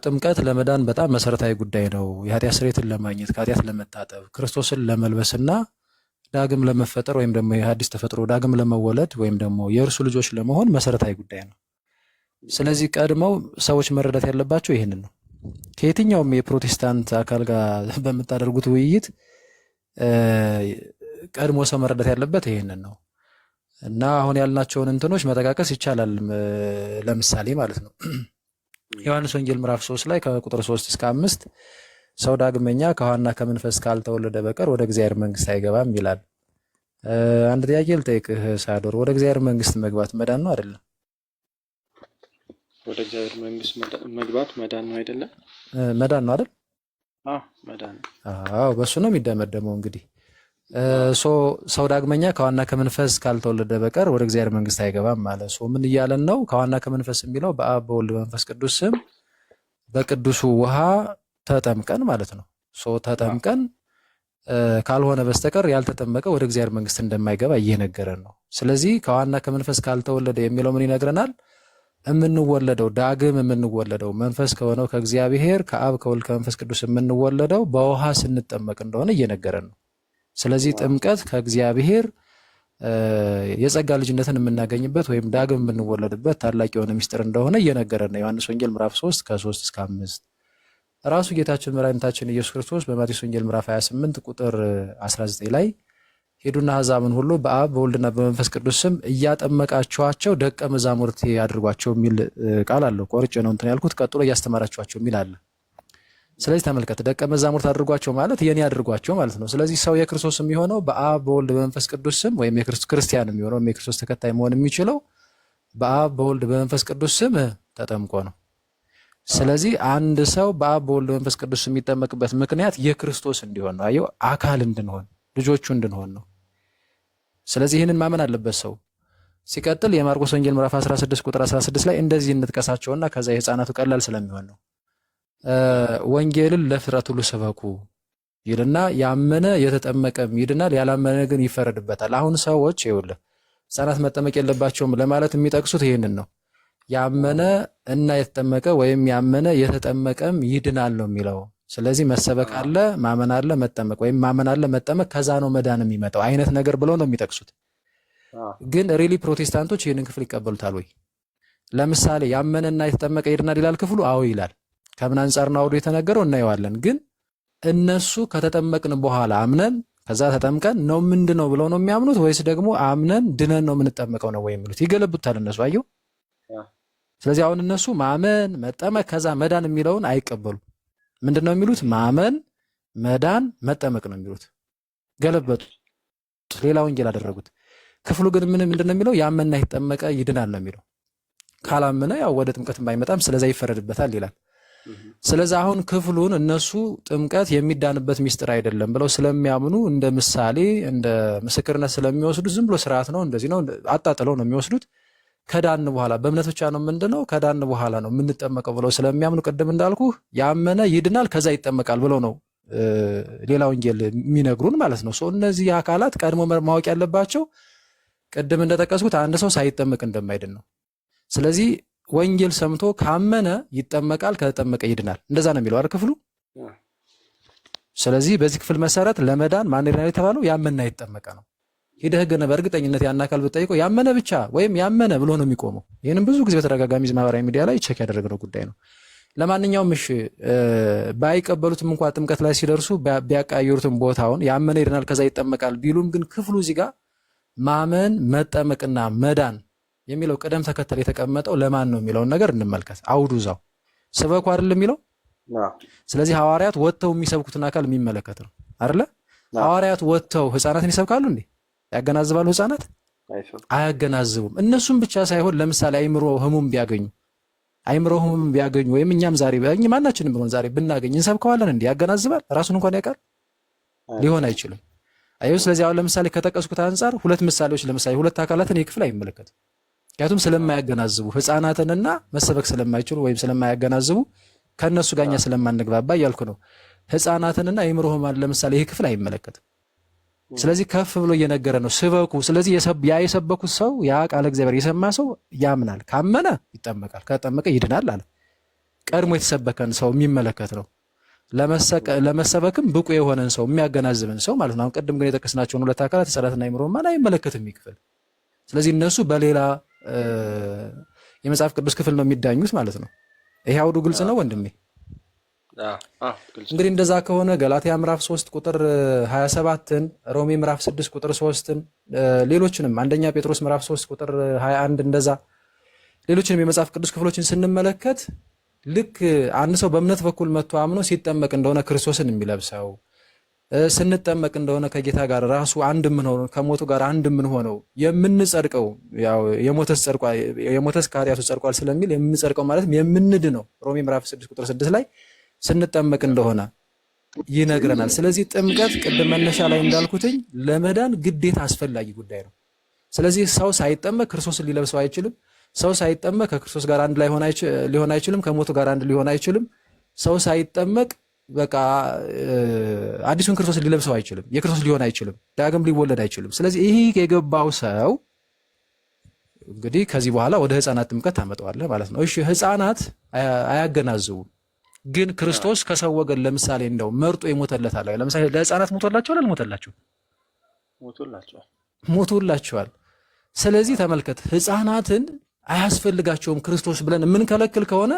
ጥምቀት ለመዳን በጣም መሰረታዊ ጉዳይ ነው። የኃጢአት ስርየትን ለማግኘት ከኃጢአት ለመታጠብ ክርስቶስን ለመልበስና ዳግም ለመፈጠር ወይም ደግሞ የሐዲስ ተፈጥሮ ዳግም ለመወለድ ወይም ደግሞ የእርሱ ልጆች ለመሆን መሰረታዊ ጉዳይ ነው። ስለዚህ ቀድመው ሰዎች መረዳት ያለባቸው ይህንን ነው። ከየትኛውም የፕሮቴስታንት አካል ጋር በምታደርጉት ውይይት ቀድሞ ሰው መረዳት ያለበት ይህንን ነው እና አሁን ያልናቸውን እንትኖች መጠቃቀስ ይቻላል። ለምሳሌ ማለት ነው ዮሐንስ ወንጌል ምዕራፍ 3 ላይ ከቁጥር 3 እስከ 5 ሰው ዳግመኛ ከውሃና ከመንፈስ ካልተወለደ በቀር ወደ እግዚአብሔር መንግስት አይገባም ይላል። አንድ ጥያቄ ልጠይቅህ ሳዶር፣ ወደ እግዚአብሔር መንግስት መግባት መዳን ነው አይደለም? ወደ እግዚአብሔር መንግስት መግባት መዳን ነው አይደለም? መዳን ነው አይደል? መዳን ነው። አዎ፣ በሱ ነው የሚደመደመው። እንግዲህ ሰው ዳግመኛ ከውሃና ከመንፈስ ካልተወለደ በቀር ወደ እግዚአብሔር መንግስት አይገባም ማለት ምን እያለን ነው? ከውሃና ከመንፈስ የሚለው በአብ በወልድ በመንፈስ ቅዱስ ስም በቅዱሱ ውሃ ተጠምቀን ማለት ነው። ተጠምቀን ካልሆነ በስተቀር ያልተጠመቀ ወደ እግዚአብሔር መንግስት እንደማይገባ እየነገረን ነው። ስለዚህ ከውሃና ከመንፈስ ካልተወለደ የሚለው ምን ይነግረናል? የምንወለደው ዳግም የምንወለደው መንፈስ ከሆነው ከእግዚአብሔር ከአብ ከወልድ ከመንፈስ ቅዱስ የምንወለደው በውሃ ስንጠመቅ እንደሆነ እየነገረን ነው። ስለዚህ ጥምቀት ከእግዚአብሔር የጸጋ ልጅነትን የምናገኝበት ወይም ዳግም የምንወለድበት ታላቅ የሆነ ምስጢር እንደሆነ እየነገረን ነው። ዮሐንስ ወንጌል ምዕራፍ 3 ከ3 እስከ 5 ራሱ ጌታችን መድኃኒታችን ኢየሱስ ክርስቶስ በማቴዎስ ወንጌል ምዕራፍ 28 ቁጥር 19 ላይ ሄዱና አሕዛብን ሁሉ በአብ በወልድና በመንፈስ ቅዱስ ስም እያጠመቃችኋቸው ደቀ መዛሙርት ያድርጓቸው የሚል ቃል አለው። ቆርጬ ነው እንትን ያልኩት። ቀጥሎ እያስተማራችኋቸው የሚል አለ። ስለዚህ ተመልከት፣ ደቀ መዛሙርት አድርጓቸው ማለት የኔ አድርጓቸው ማለት ነው። ስለዚህ ሰው የክርስቶስ የሚሆነው በአብ በወልድ በመንፈስ ቅዱስ ስም ወይም ክርስቲያን የሚሆነው የክርስቶስ ተከታይ መሆን የሚችለው በአብ በወልድ በመንፈስ ቅዱስ ስም ተጠምቆ ነው። ስለዚህ አንድ ሰው በአብ በወልድ በመንፈስ ቅዱስ የሚጠመቅበት ምክንያት የክርስቶስ እንዲሆን ነው። አየው፣ አካል እንድንሆን ልጆቹ እንድንሆን ነው። ስለዚህ ይህንን ማመን አለበት ሰው። ሲቀጥል የማርቆስ ወንጌል ምዕራፍ 16 ቁጥር 16 ላይ እንደዚህ እንጥቀሳቸውና ከዛ የህፃናቱ ቀላል ስለሚሆን ነው። ወንጌልን ለፍጥረት ሁሉ ስበኩ ይልና ያመነ የተጠመቀም ይድናል፣ ያላመነ ግን ይፈረድበታል። አሁን ሰዎች ይኸውልህ ህፃናት መጠመቅ የለባቸውም ለማለት የሚጠቅሱት ይህንን ነው። ያመነ እና የተጠመቀ ወይም ያመነ የተጠመቀም ይድናል ነው የሚለው። ስለዚህ መሰበክ አለ፣ ማመን አለ፣ መጠመቅ ወይም ማመን አለ፣ መጠመቅ፣ ከዛ ነው መዳን የሚመጣው አይነት ነገር ብለው ነው የሚጠቅሱት። ግን ሪሊ ፕሮቴስታንቶች ይህንን ክፍል ይቀበሉታል ወይ? ለምሳሌ ያመነና የተጠመቀ ይድናል ይላል ክፍሉ። አዎ ይላል። ከምን አንጻር ነው አውዱ የተነገረው እናየዋለን። ግን እነሱ ከተጠመቅን በኋላ አምነን ከዛ ተጠምቀን ነው ምንድነው ብለው ነው የሚያምኑት? ወይስ ደግሞ አምነን ድነን ነው የምንጠመቀው ነው ወይ የሚሉት? ይገለብጡታል እነሱ። አየው። ስለዚህ አሁን እነሱ ማመን፣ መጠመቅ፣ ከዛ መዳን የሚለውን አይቀበሉ። ምንድነው የሚሉት? ማመን፣ መዳን፣ መጠመቅ ነው የሚሉት። ገለበጡ፣ ሌላ ወንጌል አደረጉት። ክፍሉ ግን ምንድነው የሚለው? ያመንና የተጠመቀ ይድናል ነው የሚለው። ካላመነ ያው ወደ ጥምቀት ባይመጣም ስለዚህ ይፈረድበታል ይላል። ስለዚህ አሁን ክፍሉን እነሱ ጥምቀት የሚዳንበት ሚስጥር አይደለም ብለው ስለሚያምኑ እንደ ምሳሌ እንደ ምስክርነት ስለሚወስዱት ዝም ብሎ ስርዓት ነው እንደዚህ ነው አጣጥለው ነው የሚወስዱት። ከዳን በኋላ በእምነት ብቻ ነው ምንድነው ከዳን በኋላ ነው የምንጠመቀው ብለው ስለሚያምኑ ቅድም እንዳልኩ ያመነ ይድናል ከዛ ይጠመቃል ብለው ነው ሌላ ወንጌል የሚነግሩን ማለት ነው። እነዚህ አካላት ቀድሞ ማወቅ ያለባቸው ቅድም እንደጠቀስኩት አንድ ሰው ሳይጠመቅ እንደማይድን ነው። ስለዚህ ወንጌል ሰምቶ ካመነ ይጠመቃል፣ ከተጠመቀ ይድናል። እንደዛ ነው የሚለው አይደል ክፍሉ። ስለዚህ በዚህ ክፍል መሰረት ለመዳን ማን ይድናል የተባለው? ያመነና የተጠመቀ ነው። ሂደህ ግን በእርግጠኝነት ያን አካል ብትጠይቀው ያመነ ብቻ ወይም ያመነ ብሎ ነው የሚቆመው። ይህንም ብዙ ጊዜ በተደጋጋሚ ማህበራዊ ሚዲያ ላይ ቼክ ያደረግነው ጉዳይ ነው። ለማንኛውም እሺ ባይቀበሉትም እንኳን ጥምቀት ላይ ሲደርሱ ቢያቃየሩትም ቦታውን ያመነ ይድናል ከዛ ይጠመቃል ቢሉም ግን ክፍሉ እዚህ ጋር ማመን መጠመቅና መዳን የሚለው ቅደም ተከተል የተቀመጠው ለማን ነው የሚለውን ነገር እንመልከት። አውዱ እዛው ስበኩ አይደል የሚለው። ስለዚህ ሐዋርያት ወጥተው የሚሰብኩትን አካል የሚመለከት ነው አይደለ? ሐዋርያት ወጥተው ህፃናትን ይሰብካሉ እንዴ? ያገናዝባሉ? ህፃናት አያገናዝቡም። እነሱም ብቻ ሳይሆን ለምሳሌ አይምሮ ህሙም ቢያገኙ ወይም እኛም ዛሬ ማናችንም ቢሆን ዛሬ ብናገኝ እንሰብከዋለን እንዴ? ያገናዝባል? ራሱን እንኳን ያውቃል? ሊሆን አይችልም። አየው። ስለዚህ አሁን ለምሳሌ ከተጠቀስኩት አንጻር ሁለት ምሳሌዎች ለምሳሌ ሁለት አካላትን የክፍል አይመለከትም። ምክንያቱም ስለማያገናዝቡ ህፃናትንና መሰበክ ስለማይችሉ ወይም ስለማያገናዝቡ ከነሱ ጋኛ ስለማንግባባ እያልኩ ነው። ህፃናትንና አይምሮ ህሙማን ለምሳሌ ይህ ክፍል አይመለከትም። ስለዚህ ከፍ ብሎ እየነገረ ነው ስበኩ። ስለዚህ ያ የሰበኩት ሰው ያ ቃለ እግዚአብሔር የሰማ ሰው ያምናል፣ ካመነ ይጠመቃል፣ ከተጠመቀ ይድናል አለ። ቀድሞ የተሰበከን ሰው የሚመለከት ነው። ለመሰበክም ብቁ የሆነን ሰው የሚያገናዝብን ሰው ማለት ነው። አሁን ቅድም ግን የጠቀስናቸውን ሁለት አካላት ህፃናትና አይምሮ ህሙማን አይመለከትም ይህ ክፍል። ስለዚህ እነሱ በሌላ የመጽሐፍ ቅዱስ ክፍል ነው የሚዳኙት ማለት ነው። ይሄ አውዱ ግልጽ ነው ወንድሜ? እንግዲህ እንደዛ ከሆነ ገላትያ ምዕራፍ 3 ቁጥር 27ን፣ ሮሜ ምዕራፍ 6 ቁጥር 3ን፣ ሌሎችንም አንደኛ ጴጥሮስ ምዕራፍ 3 ቁጥር 21 እንደዛ ሌሎችንም የመጽሐፍ ቅዱስ ክፍሎችን ስንመለከት ልክ አንድ ሰው በእምነት በኩል መጥቶ አምኖ ሲጠመቅ እንደሆነ ክርስቶስን የሚለብሰው ስንጠመቅ እንደሆነ ከጌታ ጋር ራሱ አንድ ምን ሆኖ ከሞቱ ጋር አንድ ምን ሆነው የምንጸድቀው ያው የሞተስ ከኃጢአቱ ጸድቋል ስለሚል የምንጸድቀው ማለት የምንድነው ሮሜ ምዕራፍ 6 ቁጥር 6 ላይ ስንጠመቅ እንደሆነ ይነግረናል። ስለዚህ ጥምቀት ቅድም መነሻ ላይ እንዳልኩትኝ ለመዳን ግዴታ አስፈላጊ ጉዳይ ነው። ስለዚህ ሰው ሳይጠመቅ ክርስቶስን ሊለብሰው አይችልም። ሰው ሳይጠመቅ ከክርስቶስ ጋር አንድ ላይ ሊሆን አይችልም። ከሞቱ ጋር አንድ ሊሆን አይችልም። ሰው ሳይጠመቅ በቃ አዲሱን ክርስቶስ ሊለብሰው አይችልም። የክርስቶስ ሊሆን አይችልም። ዳግም ሊወለድ አይችልም። ስለዚህ ይሄ የገባው ሰው እንግዲህ ከዚህ በኋላ ወደ ህፃናት ጥምቀት ታመጣዋለህ ማለት ነው። እሺ ህፃናት አያገናዝቡም። ግን ክርስቶስ ከሰው ወገን ለምሳሌ እንደው መርጦ የሞተለት አለ። ለምሳሌ ለህፃናት ሞቶላቸዋል አልሞተላቸውም? ሞቶላቸዋል። ስለዚህ ተመልከት፣ ህፃናትን አያስፈልጋቸውም ክርስቶስ ብለን የምንከለክል ከሆነ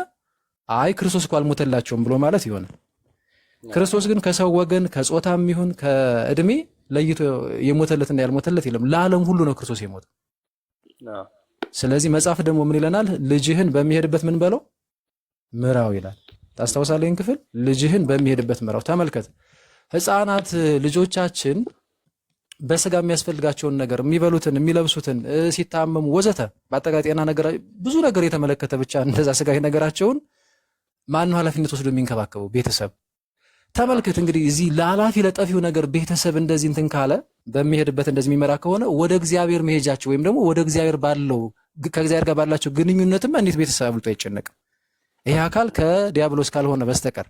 አይ ክርስቶስ እኮ አልሞተላቸውም ብሎ ማለት ይሆናል። ክርስቶስ ግን ከሰው ወገን ከጾታም ይሁን ከእድሜ ለይቶ የሞተለትና ያልሞተለት የለም። ለዓለም ሁሉ ነው ክርስቶስ የሞተው። ስለዚህ መጽሐፍ ደግሞ ምን ይለናል? ልጅህን በሚሄድበት ምን በለው ምራው ይላል። ታስታውሳለህ? ይህን ክፍል ልጅህን በሚሄድበት ምራው። ተመልከት፣ ህፃናት ልጆቻችን በስጋ የሚያስፈልጋቸውን ነገር የሚበሉትን፣ የሚለብሱትን፣ ሲታመሙ ወዘተ በአጠቃላይ ጤና ነገር ብዙ ነገር የተመለከተ ብቻ እንደዛ ስጋዊ ነገራቸውን ማን ኃላፊነት ወስዶ የሚንከባከበው? ቤተሰብ። ተመልከት እንግዲህ እዚህ ለኃላፊ ለጠፊው ነገር ቤተሰብ እንደዚህ እንትን ካለ በሚሄድበት እንደዚህ የሚመራ ከሆነ ወደ እግዚአብሔር መሄጃቸው ወይም ደግሞ ወደ እግዚአብሔር ባለው ከእግዚአብሔር ጋር ባላቸው ግንኙነትም እንዴት ቤተሰብ አብልጦ አይጨነቅም? ይሄ አካል ከዲያብሎስ ካልሆነ በስተቀር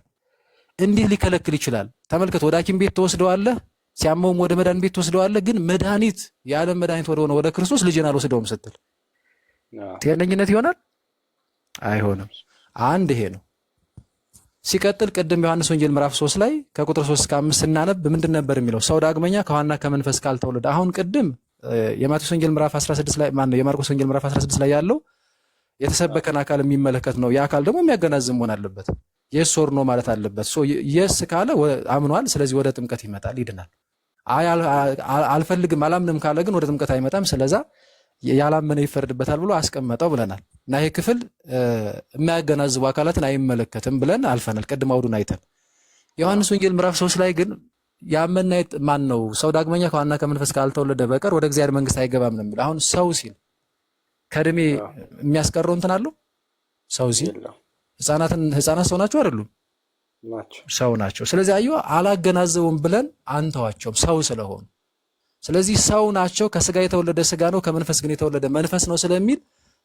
እንዴት ሊከለክል ይችላል? ተመልከት፣ ወደ ሐኪም ቤት ትወስደዋለህ፣ ሲያመውም ወደ መድኃኒት ቤት ትወስደዋለህ። ግን መድኃኒት የዓለም መድኃኒት ወደሆነ ወደ ክርስቶስ ልጅን አልወስደውም ስትል ጤነኝነት ይሆናል? አይሆንም። አንድ ይሄ ነው። ሲቀጥል ቅድም ዮሐንስ ወንጌል ምዕራፍ 3 ላይ ከቁጥር 3 እስከ 5 ስናነብ ምንድን ነበር የሚለው? ሰው ዳግመኛ ከውሃና ከመንፈስ ካልተወለደ። አሁን ቅድም የማቴዎስ ወንጌል ምዕራፍ 16 ላይ ማነው የማርቆስ ወንጌል ምዕራፍ 16 ላይ ያለው የተሰበከን አካል የሚመለከት ነው። ያ አካል ደግሞ የሚያገናዝብ መሆን አለበት። የስ ኦር ኖ ማለት አለበት። የስ ካለ አምኗል፣ ስለዚህ ወደ ጥምቀት ይመጣል፣ ይድናል። አይ አልፈልግም አላምንም ካለ ግን ወደ ጥምቀት አይመጣም፣ ስለዛ ያላመነ ይፈርድበታል ብሎ አስቀመጠው ብለናል። እና ይሄ ክፍል የማያገናዝቡ አካላትን አይመለከትም ብለን አልፈናል። ቅድም አውዱን አይተን ዮሐንስ ወንጌል ምዕራፍ 3 ላይ ግን ያመነ ማን ነው? ሰው ዳግመኛ ከውሃና ከመንፈስ ካልተወለደ በቀር ወደ እግዚአብሔር መንግስት አይገባም ነው የሚለው። አሁን ሰው ሲል ከእድሜ የሚያስቀረው እንትን አለው? ሰው ሲል ህፃናት ሰው ናቸው አይደሉም? ሰው ናቸው። ስለዚህ አየሁ አላገናዘቡም ብለን አንተዋቸውም ሰው ስለሆኑ። ስለዚህ ሰው ናቸው። ከስጋ የተወለደ ስጋ ነው፣ ከመንፈስ ግን የተወለደ መንፈስ ነው ስለሚል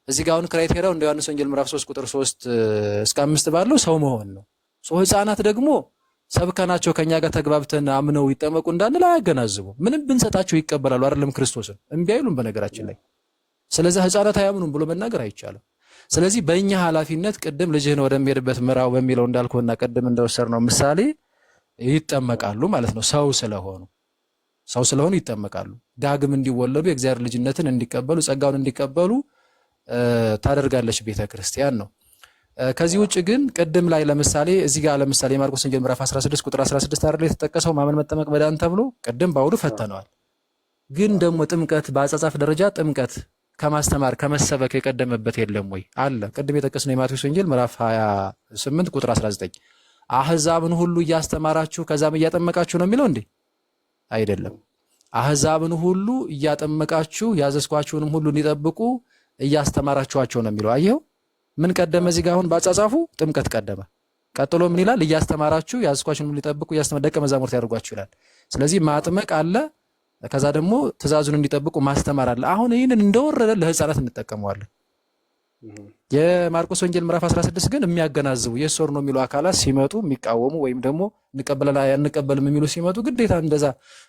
እዚህ ጋር አሁን ክራይቴሪያው እንደ ዮሐንስ ወንጌል ምዕራፍ 3 ቁጥር 3 እስከ 5 ባለው ሰው መሆን ነው። ህፃናት ደግሞ ሰብከናቸው ከኛ ጋር ተግባብተን አምነው ይጠመቁ እንዳንል አያገናዝቡ። ምንም ብንሰጣቸው ይቀበላሉ አይደለም? ክርስቶስን እምቢ አይሉም በነገራችን ላይ። ስለዚህ ህፃናት አያምኑም ብሎ መናገር አይቻልም። ስለዚህ በእኛ ኃላፊነት ቅድም ልጅህን ወደሚሄድበት ምራው በሚለው እንዳልኩና ቅድም እንደወሰድነው ምሳሌ ይጠመቃሉ ማለት ነው። ሰው ስለሆኑ ይጠመቃሉ። ዳግም እንዲወለዱ የእግዚአብሔር ልጅነትን እንዲቀበሉ ጸጋውን እንዲቀበሉ ታደርጋለች ቤተ ክርስቲያን ነው። ከዚህ ውጭ ግን ቅድም ላይ ለምሳሌ እዚህ ጋር ለምሳሌ የማርቆስ ወንጌል ምዕራፍ 16 ቁጥር 16 አይደል የተጠቀሰው ማመን መጠመቅ መዳን ተብሎ ቅድም ባውዱ ፈተነዋል። ግን ደግሞ ጥምቀት በአጻጻፍ ደረጃ ጥምቀት ከማስተማር ከመሰበክ የቀደመበት የለም ወይ? አለ። ቅድም የጠቀስነው የማቴዎስ ወንጌል ምዕራፍ 28 ቁጥር 19 አህዛብን ሁሉ እያስተማራችሁ ከዛም እያጠመቃችሁ ነው የሚለው እንዴ? አይደለም። አህዛብን ሁሉ እያጠመቃችሁ ያዘዝኳችሁንም ሁሉ እንዲጠብቁ እያስተማራችኋቸው ነው የሚለው። አየው ምን ቀደመ እዚህ ጋር? አሁን በአጻጻፉ ጥምቀት ቀደመ። ቀጥሎ ምን ይላል? እያስተማራችሁ ያዘዝኳችሁንም ሁሉ እንዲጠብቁ ደቀ መዛሙርት ያደርጓችሁ ይላል። ስለዚህ ማጥመቅ አለ፣ ከዛ ደግሞ ትእዛዙን እንዲጠብቁ ማስተማር አለ። አሁን ይህንን እንደወረደ ለህፃናት እንጠቀመዋለን። የማርቆስ ወንጌል ምዕራፍ 16 ግን የሚያገናዝቡ የሶር ነው የሚሉ አካላት ሲመጡ የሚቃወሙ ወይም ደግሞ እንቀበልም የሚሉ ሲመጡ ግዴታ እንደዛ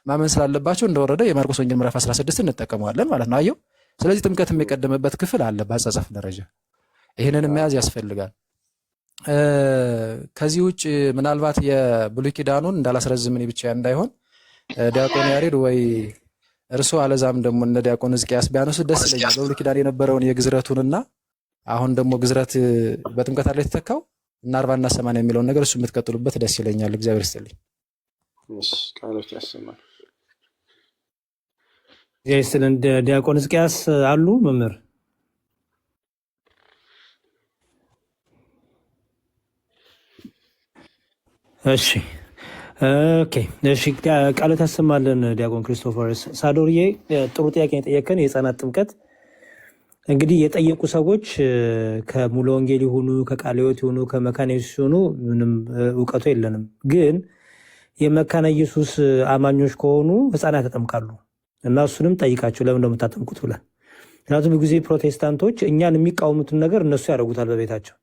ማመን ስላለባቸው እንደወረደ የማርቆስ ወንጌል ምዕራፍ 16 እንጠቀመዋለን ማለት ነው። አየው። ስለዚህ ጥምቀት የሚቀደምበት ክፍል አለ በአጻጻፍ ደረጃ። ይህንን መያዝ ያስፈልጋል። ከዚህ ውጭ ምናልባት የብሉይ ኪዳኑን እንዳላስረዝም እኔ ብቻ እንዳይሆን ዲያቆን ያሬድ ወይ እርሶ አለዛም ደግሞ እነ ዲያቆን ሕዝቅያስ ቢያነሱ ደስ ይለኛል። በብሉይ ኪዳን የነበረውን የግዝረቱንና አሁን ደግሞ ግዝረት በጥምቀት ላይ የተተካው እና 40 እና 80 የሚለውን ነገር እሱ የምትቀጥሉበት ደስ ይለኛል። እግዚአብሔር ይስጥልኝ። ቃሎች ያሰማል። ዲያቆን ሕዝቅያስ አሉ መምህር? እሺ ኦኬ፣ እሺ ቃሎት ያሰማልን ዲያቆን ክሪስቶፈርስ። ሳዶርዬ ጥሩ ጥያቄ የጠየቀን የህፃናት ጥምቀት እንግዲህ የጠየቁ ሰዎች ከሙሉ ወንጌል ይሁኑ ከቃለ ሕይወት ይሁኑ ከመካነ ኢየሱስ ይሁኑ ምንም እውቀቱ የለንም። ግን የመካነ ኢየሱስ አማኞች ከሆኑ ህፃናት ያጠምቃሉ እና እሱንም ጠይቃቸው ለምን እንደምታጠምቁት ብለን። ምክንያቱም ጊዜ ፕሮቴስታንቶች እኛን የሚቃወሙትን ነገር እነሱ ያደርጉታል በቤታቸው።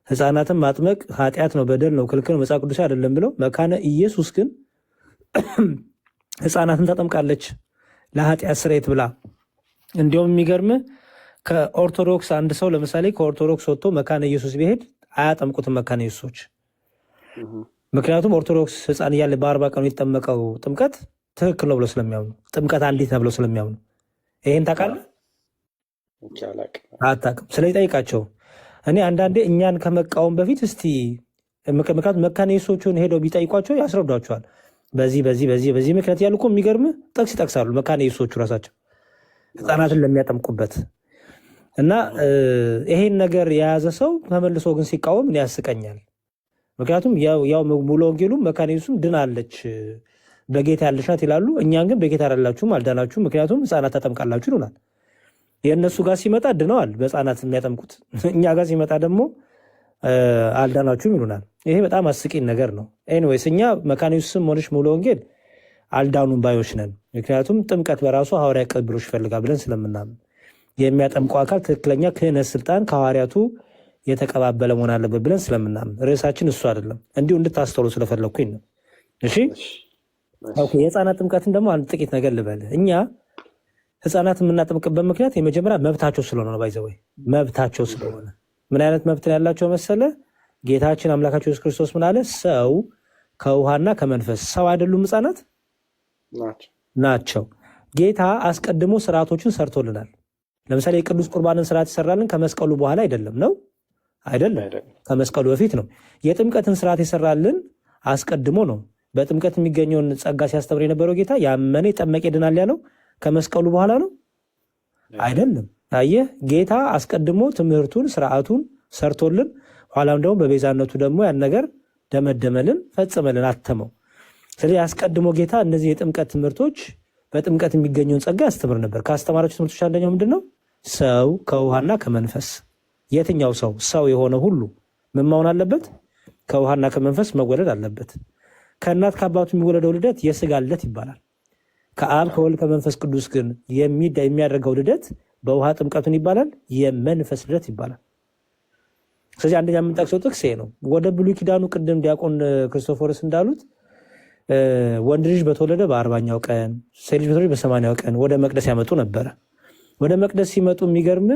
ህፃናትን ማጥመቅ ኃጢአት ነው፣ በደል ነው፣ ክልክል ነው፣ መጽሐፍ ቅዱስ አይደለም ብለው። መካነ ኢየሱስ ግን ህፃናትን ታጠምቃለች ለኃጢአት ስርየት ብላ። እንዲሁም የሚገርምህ ከኦርቶዶክስ አንድ ሰው ለምሳሌ ከኦርቶዶክስ ወጥቶ መካነ ኢየሱስ ቢሄድ አያጠምቁትም መካነ ኢየሱሶች። ምክንያቱም ኦርቶዶክስ ህፃን እያለ በ40 ቀኑ የተጠመቀው ጥምቀት ትክክል ነው ብለው ስለሚያምኑ፣ ጥምቀት አንዲት ነው ብለው ስለሚያምኑ። ይሄን ታውቃለህ? አታውቅም። ስለዚህ ጠይቃቸው። እኔ አንዳንዴ እኛን ከመቃወም በፊት እስቲ ምክንያቱም መካነ ኢየሱሶቹን ሄደው ቢጠይቋቸው ያስረዷቸዋል። በዚህ ምክንያት ያሉ እኮ የሚገርምህ ጥቅስ ይጠቅሳሉ መካነ ኢየሱሶቹ ራሳቸው ህፃናትን ለሚያጠምቁበት። እና ይሄን ነገር የያዘ ሰው ተመልሶ ግን ሲቃወም እኔ ያስቀኛል። ምክንያቱም ያው ሙሉ ወንጌሉም መካነ ኢየሱስም ድናለች በጌታ ያለች ናት ይላሉ። እኛን ግን በጌታ አይደላችሁም አልዳናችሁም፣ ምክንያቱም ህፃናት ታጠምቃላችሁ ይሉናል። የእነሱ ጋር ሲመጣ ድነዋል በህፃናት የሚያጠምቁት። እኛ ጋር ሲመጣ ደግሞ አልዳናችሁም ይሉናል። ይሄ በጣም አስቂኝ ነገር ነው። ኤኒዌይስ እኛ መካነ ኢየሱስም ሆነች ሙሉ ወንጌል አልዳኑም ባዮች ነን። ምክንያቱም ጥምቀት በራሱ ሐዋርያ ቅብብሎሽ ይፈልጋል ብለን ስለምናምን የሚያጠምቀው አካል ትክክለኛ ክህነት ስልጣን ከሐዋርያቱ የተቀባበለ መሆን አለበት ብለን ስለምናምን ርዕሳችን እሱ አይደለም። እንዲሁ እንድታስተውሉ ስለፈለግኩኝ ነው። እሺ የህፃናት ጥምቀትን ደግሞ አንድ ጥቂት ነገር ልበል። እኛ ህፃናት የምናጠምቅበት ምክንያት የመጀመሪያ መብታቸው ስለሆነ ነው። ባይዘወይ መብታቸው ስለሆነ ምን አይነት መብት ያላቸው መሰለ? ጌታችን አምላካቸው ኢየሱስ ክርስቶስ ምን አለ? ሰው ከውሃና ከመንፈስ ሰው አይደሉም ህፃናት ናቸው። ጌታ አስቀድሞ ስርዓቶችን ሰርቶልናል። ለምሳሌ የቅዱስ ቁርባንን ስርዓት ይሰራልን ከመስቀሉ በኋላ አይደለም ነው አይደለም፣ ከመስቀሉ በፊት ነው። የጥምቀትን ስርዓት የሰራልን አስቀድሞ ነው። በጥምቀት የሚገኘውን ጸጋ ሲያስተምር የነበረው ጌታ ያመነ የጠመቀ ይድናል ያለው ከመስቀሉ በኋላ ነው አይደለም። አየህ፣ ጌታ አስቀድሞ ትምህርቱን ስርዓቱን ሰርቶልን ኋላም ደግሞ በቤዛነቱ ደግሞ ያን ነገር ደመደመልን፣ ፈጸመልን፣ አተመው። ስለዚህ አስቀድሞ ጌታ እነዚህ የጥምቀት ትምህርቶች በጥምቀት የሚገኘውን ጸጋ ያስተምር ነበር። ካስተማራቸው ትምህርቶች አንደኛው ምንድን ነው? ሰው ከውሃና ከመንፈስ። የትኛው ሰው? ሰው የሆነ ሁሉ ምን መሆን አለበት? ከውሃና ከመንፈስ መወለድ አለበት። ከእናት ከአባቱ የሚወለደው ልደት የስጋ ልደት ይባላል። ከአብ ከወልድ ከመንፈስ ቅዱስ ግን የሚያደርገው ልደት በውሃ ጥምቀቱን ይባላል፣ የመንፈስ ልደት ይባላል። ስለዚህ አንደኛ የምንጠቅሰው ጥቅስ ይሄ ነው። ወደ ብሉይ ኪዳኑ ቅድም ዲያቆን ክርስቶፎርስ እንዳሉት ወንድ ልጅ በተወለደ በ40ኛው ቀን ሴት ልጅ በተወለደ በ80ኛው ቀን ወደ መቅደስ ያመጡ ነበረ። ወደ መቅደስ ሲመጡ የሚገርም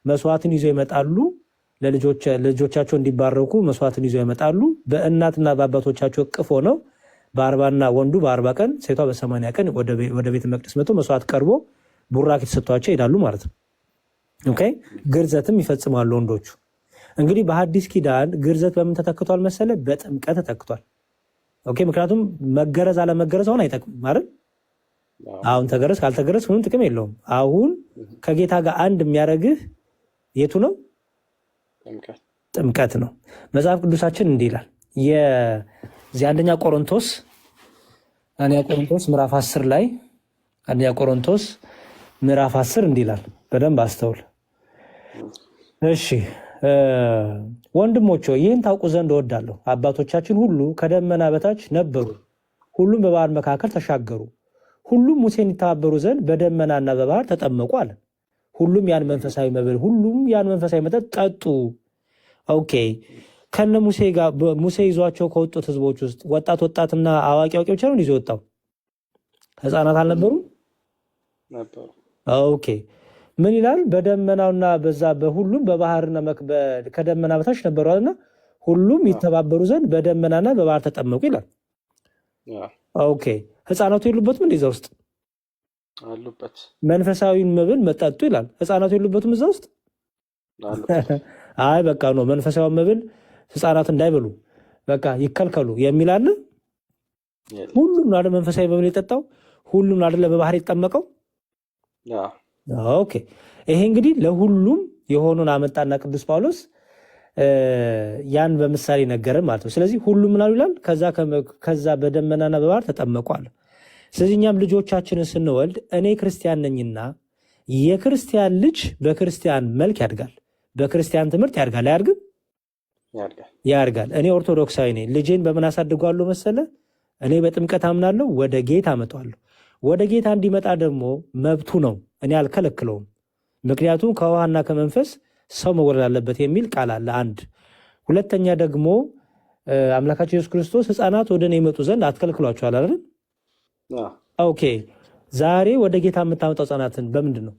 መስዋዕትን ይዞ ይመጣሉ። ለልጆቻቸው እንዲባረኩ መስዋዕትን ይዞ ይመጣሉ። በእናትና በአባቶቻቸው እቅፍ ሆነው በ40ና ወንዱ በ40 ቀን ሴቷ በ80 ቀን ወደ ቤተ መቅደስ መጥቶ መስዋዕት ቀርቦ ቡራክ የተሰጥቷቸው ይሄዳሉ ማለት ነው። ኦኬ፣ ግርዘትም ይፈጽማሉ ወንዶቹ። እንግዲህ በሐዲስ ኪዳን ግርዘት በምን ተተክቷል መሰለ? በጥምቀት ተተክቷል። ኦኬ፣ ምክንያቱም መገረዝ አለመገረዝ አሁን አይጠቅምም አይደል? አሁን ተገረዝ ካልተገረዝ ምንም ጥቅም የለውም። አሁን ከጌታ ጋር አንድ የሚያደርግህ የቱ ነው? ጥምቀት ነው። መጽሐፍ ቅዱሳችን እንዲህ ይላል። የዚህ አንደኛ ቆሮንቶስ ምዕራፍ 10 ላይ አንደኛ ቆሮንቶስ ምዕራፍ 10 እንዲህ ይላል። በደንብ አስተውል እሺ። ወንድሞች ይህን ታውቁ ዘንድ እወዳለሁ። አባቶቻችን ሁሉ ከደመና በታች ነበሩ፣ ሁሉም በባህር መካከል ተሻገሩ፣ ሁሉም ሙሴን ይተባበሩ ዘንድ በደመናና በባህር ተጠመቁ አለ። ሁሉም ያን መንፈሳዊ መብል፣ ሁሉም ያን መንፈሳዊ መጠጥ ጠጡ። ኦኬ፣ ከነ ሙሴ ጋር ሙሴ ይዟቸው ከወጡት ህዝቦች ውስጥ ወጣትና አዋቂ ብቻ ነው ይዞ ወጣው። ህፃናት አልነበሩ ነበሩ። ኦኬ፣ ምን ይላል? በደመናውና በዛ በሁሉም በባህርና ከደመና በታች ነበሩ አለና ሁሉም ይተባበሩ ዘንድ በደመናና በባህር ተጠመቁ ይላል። ኦኬ፣ ህፃናቱ የሉበትም እንዴ? እዛ ውስጥ አሉበት። መንፈሳዊን መብል መጠጡ ይላል። ህፃናቱ የሉበትም እዛ ውስጥ? አይ በቃ ነው መንፈሳዊን መብል ህፃናት እንዳይበሉ በቃ ይከልከሉ የሚል አለ። ሁሉም ነው አይደል መንፈሳዊ መብል የጠጣው? ሁሉም ነው አይደል በባህር የተጠመቀው? ኦኬ፣ ይሄ እንግዲህ ለሁሉም የሆኑን አመጣና ቅዱስ ጳውሎስ ያን በምሳሌ ነገረን ማለት ነው። ስለዚህ ሁሉም ምናሉ ይላል? ከዛ በደመናና በባህር ተጠመቁ አለ። ስለዚህ እኛም ልጆቻችንን ስንወልድ እኔ ክርስቲያን ነኝና የክርስቲያን ልጅ በክርስቲያን መልክ ያድጋል፣ በክርስቲያን ትምህርት ያድጋል። አያድግም? ያድጋል። እኔ ኦርቶዶክሳዊ ነኝ። ልጄን በምን አሳድገዋለሁ መሰለ? እኔ በጥምቀት አምናለሁ፣ ወደ ጌታ አመጣዋለሁ። ወደ ጌታ እንዲመጣ ደግሞ መብቱ ነው፣ እኔ አልከለክለውም። ምክንያቱም ከውሃና ከመንፈስ ሰው መወለድ አለበት የሚል ቃል አለ። አንድ ሁለተኛ ደግሞ አምላካችን ኢየሱስ ክርስቶስ ህፃናት ወደ እኔ ይመጡ ዘንድ አትከልክሏቸዋል አይደል? ኦኬ፣ ዛሬ ወደ ጌታ የምታመጣው ህፃናትን በምንድን ነው?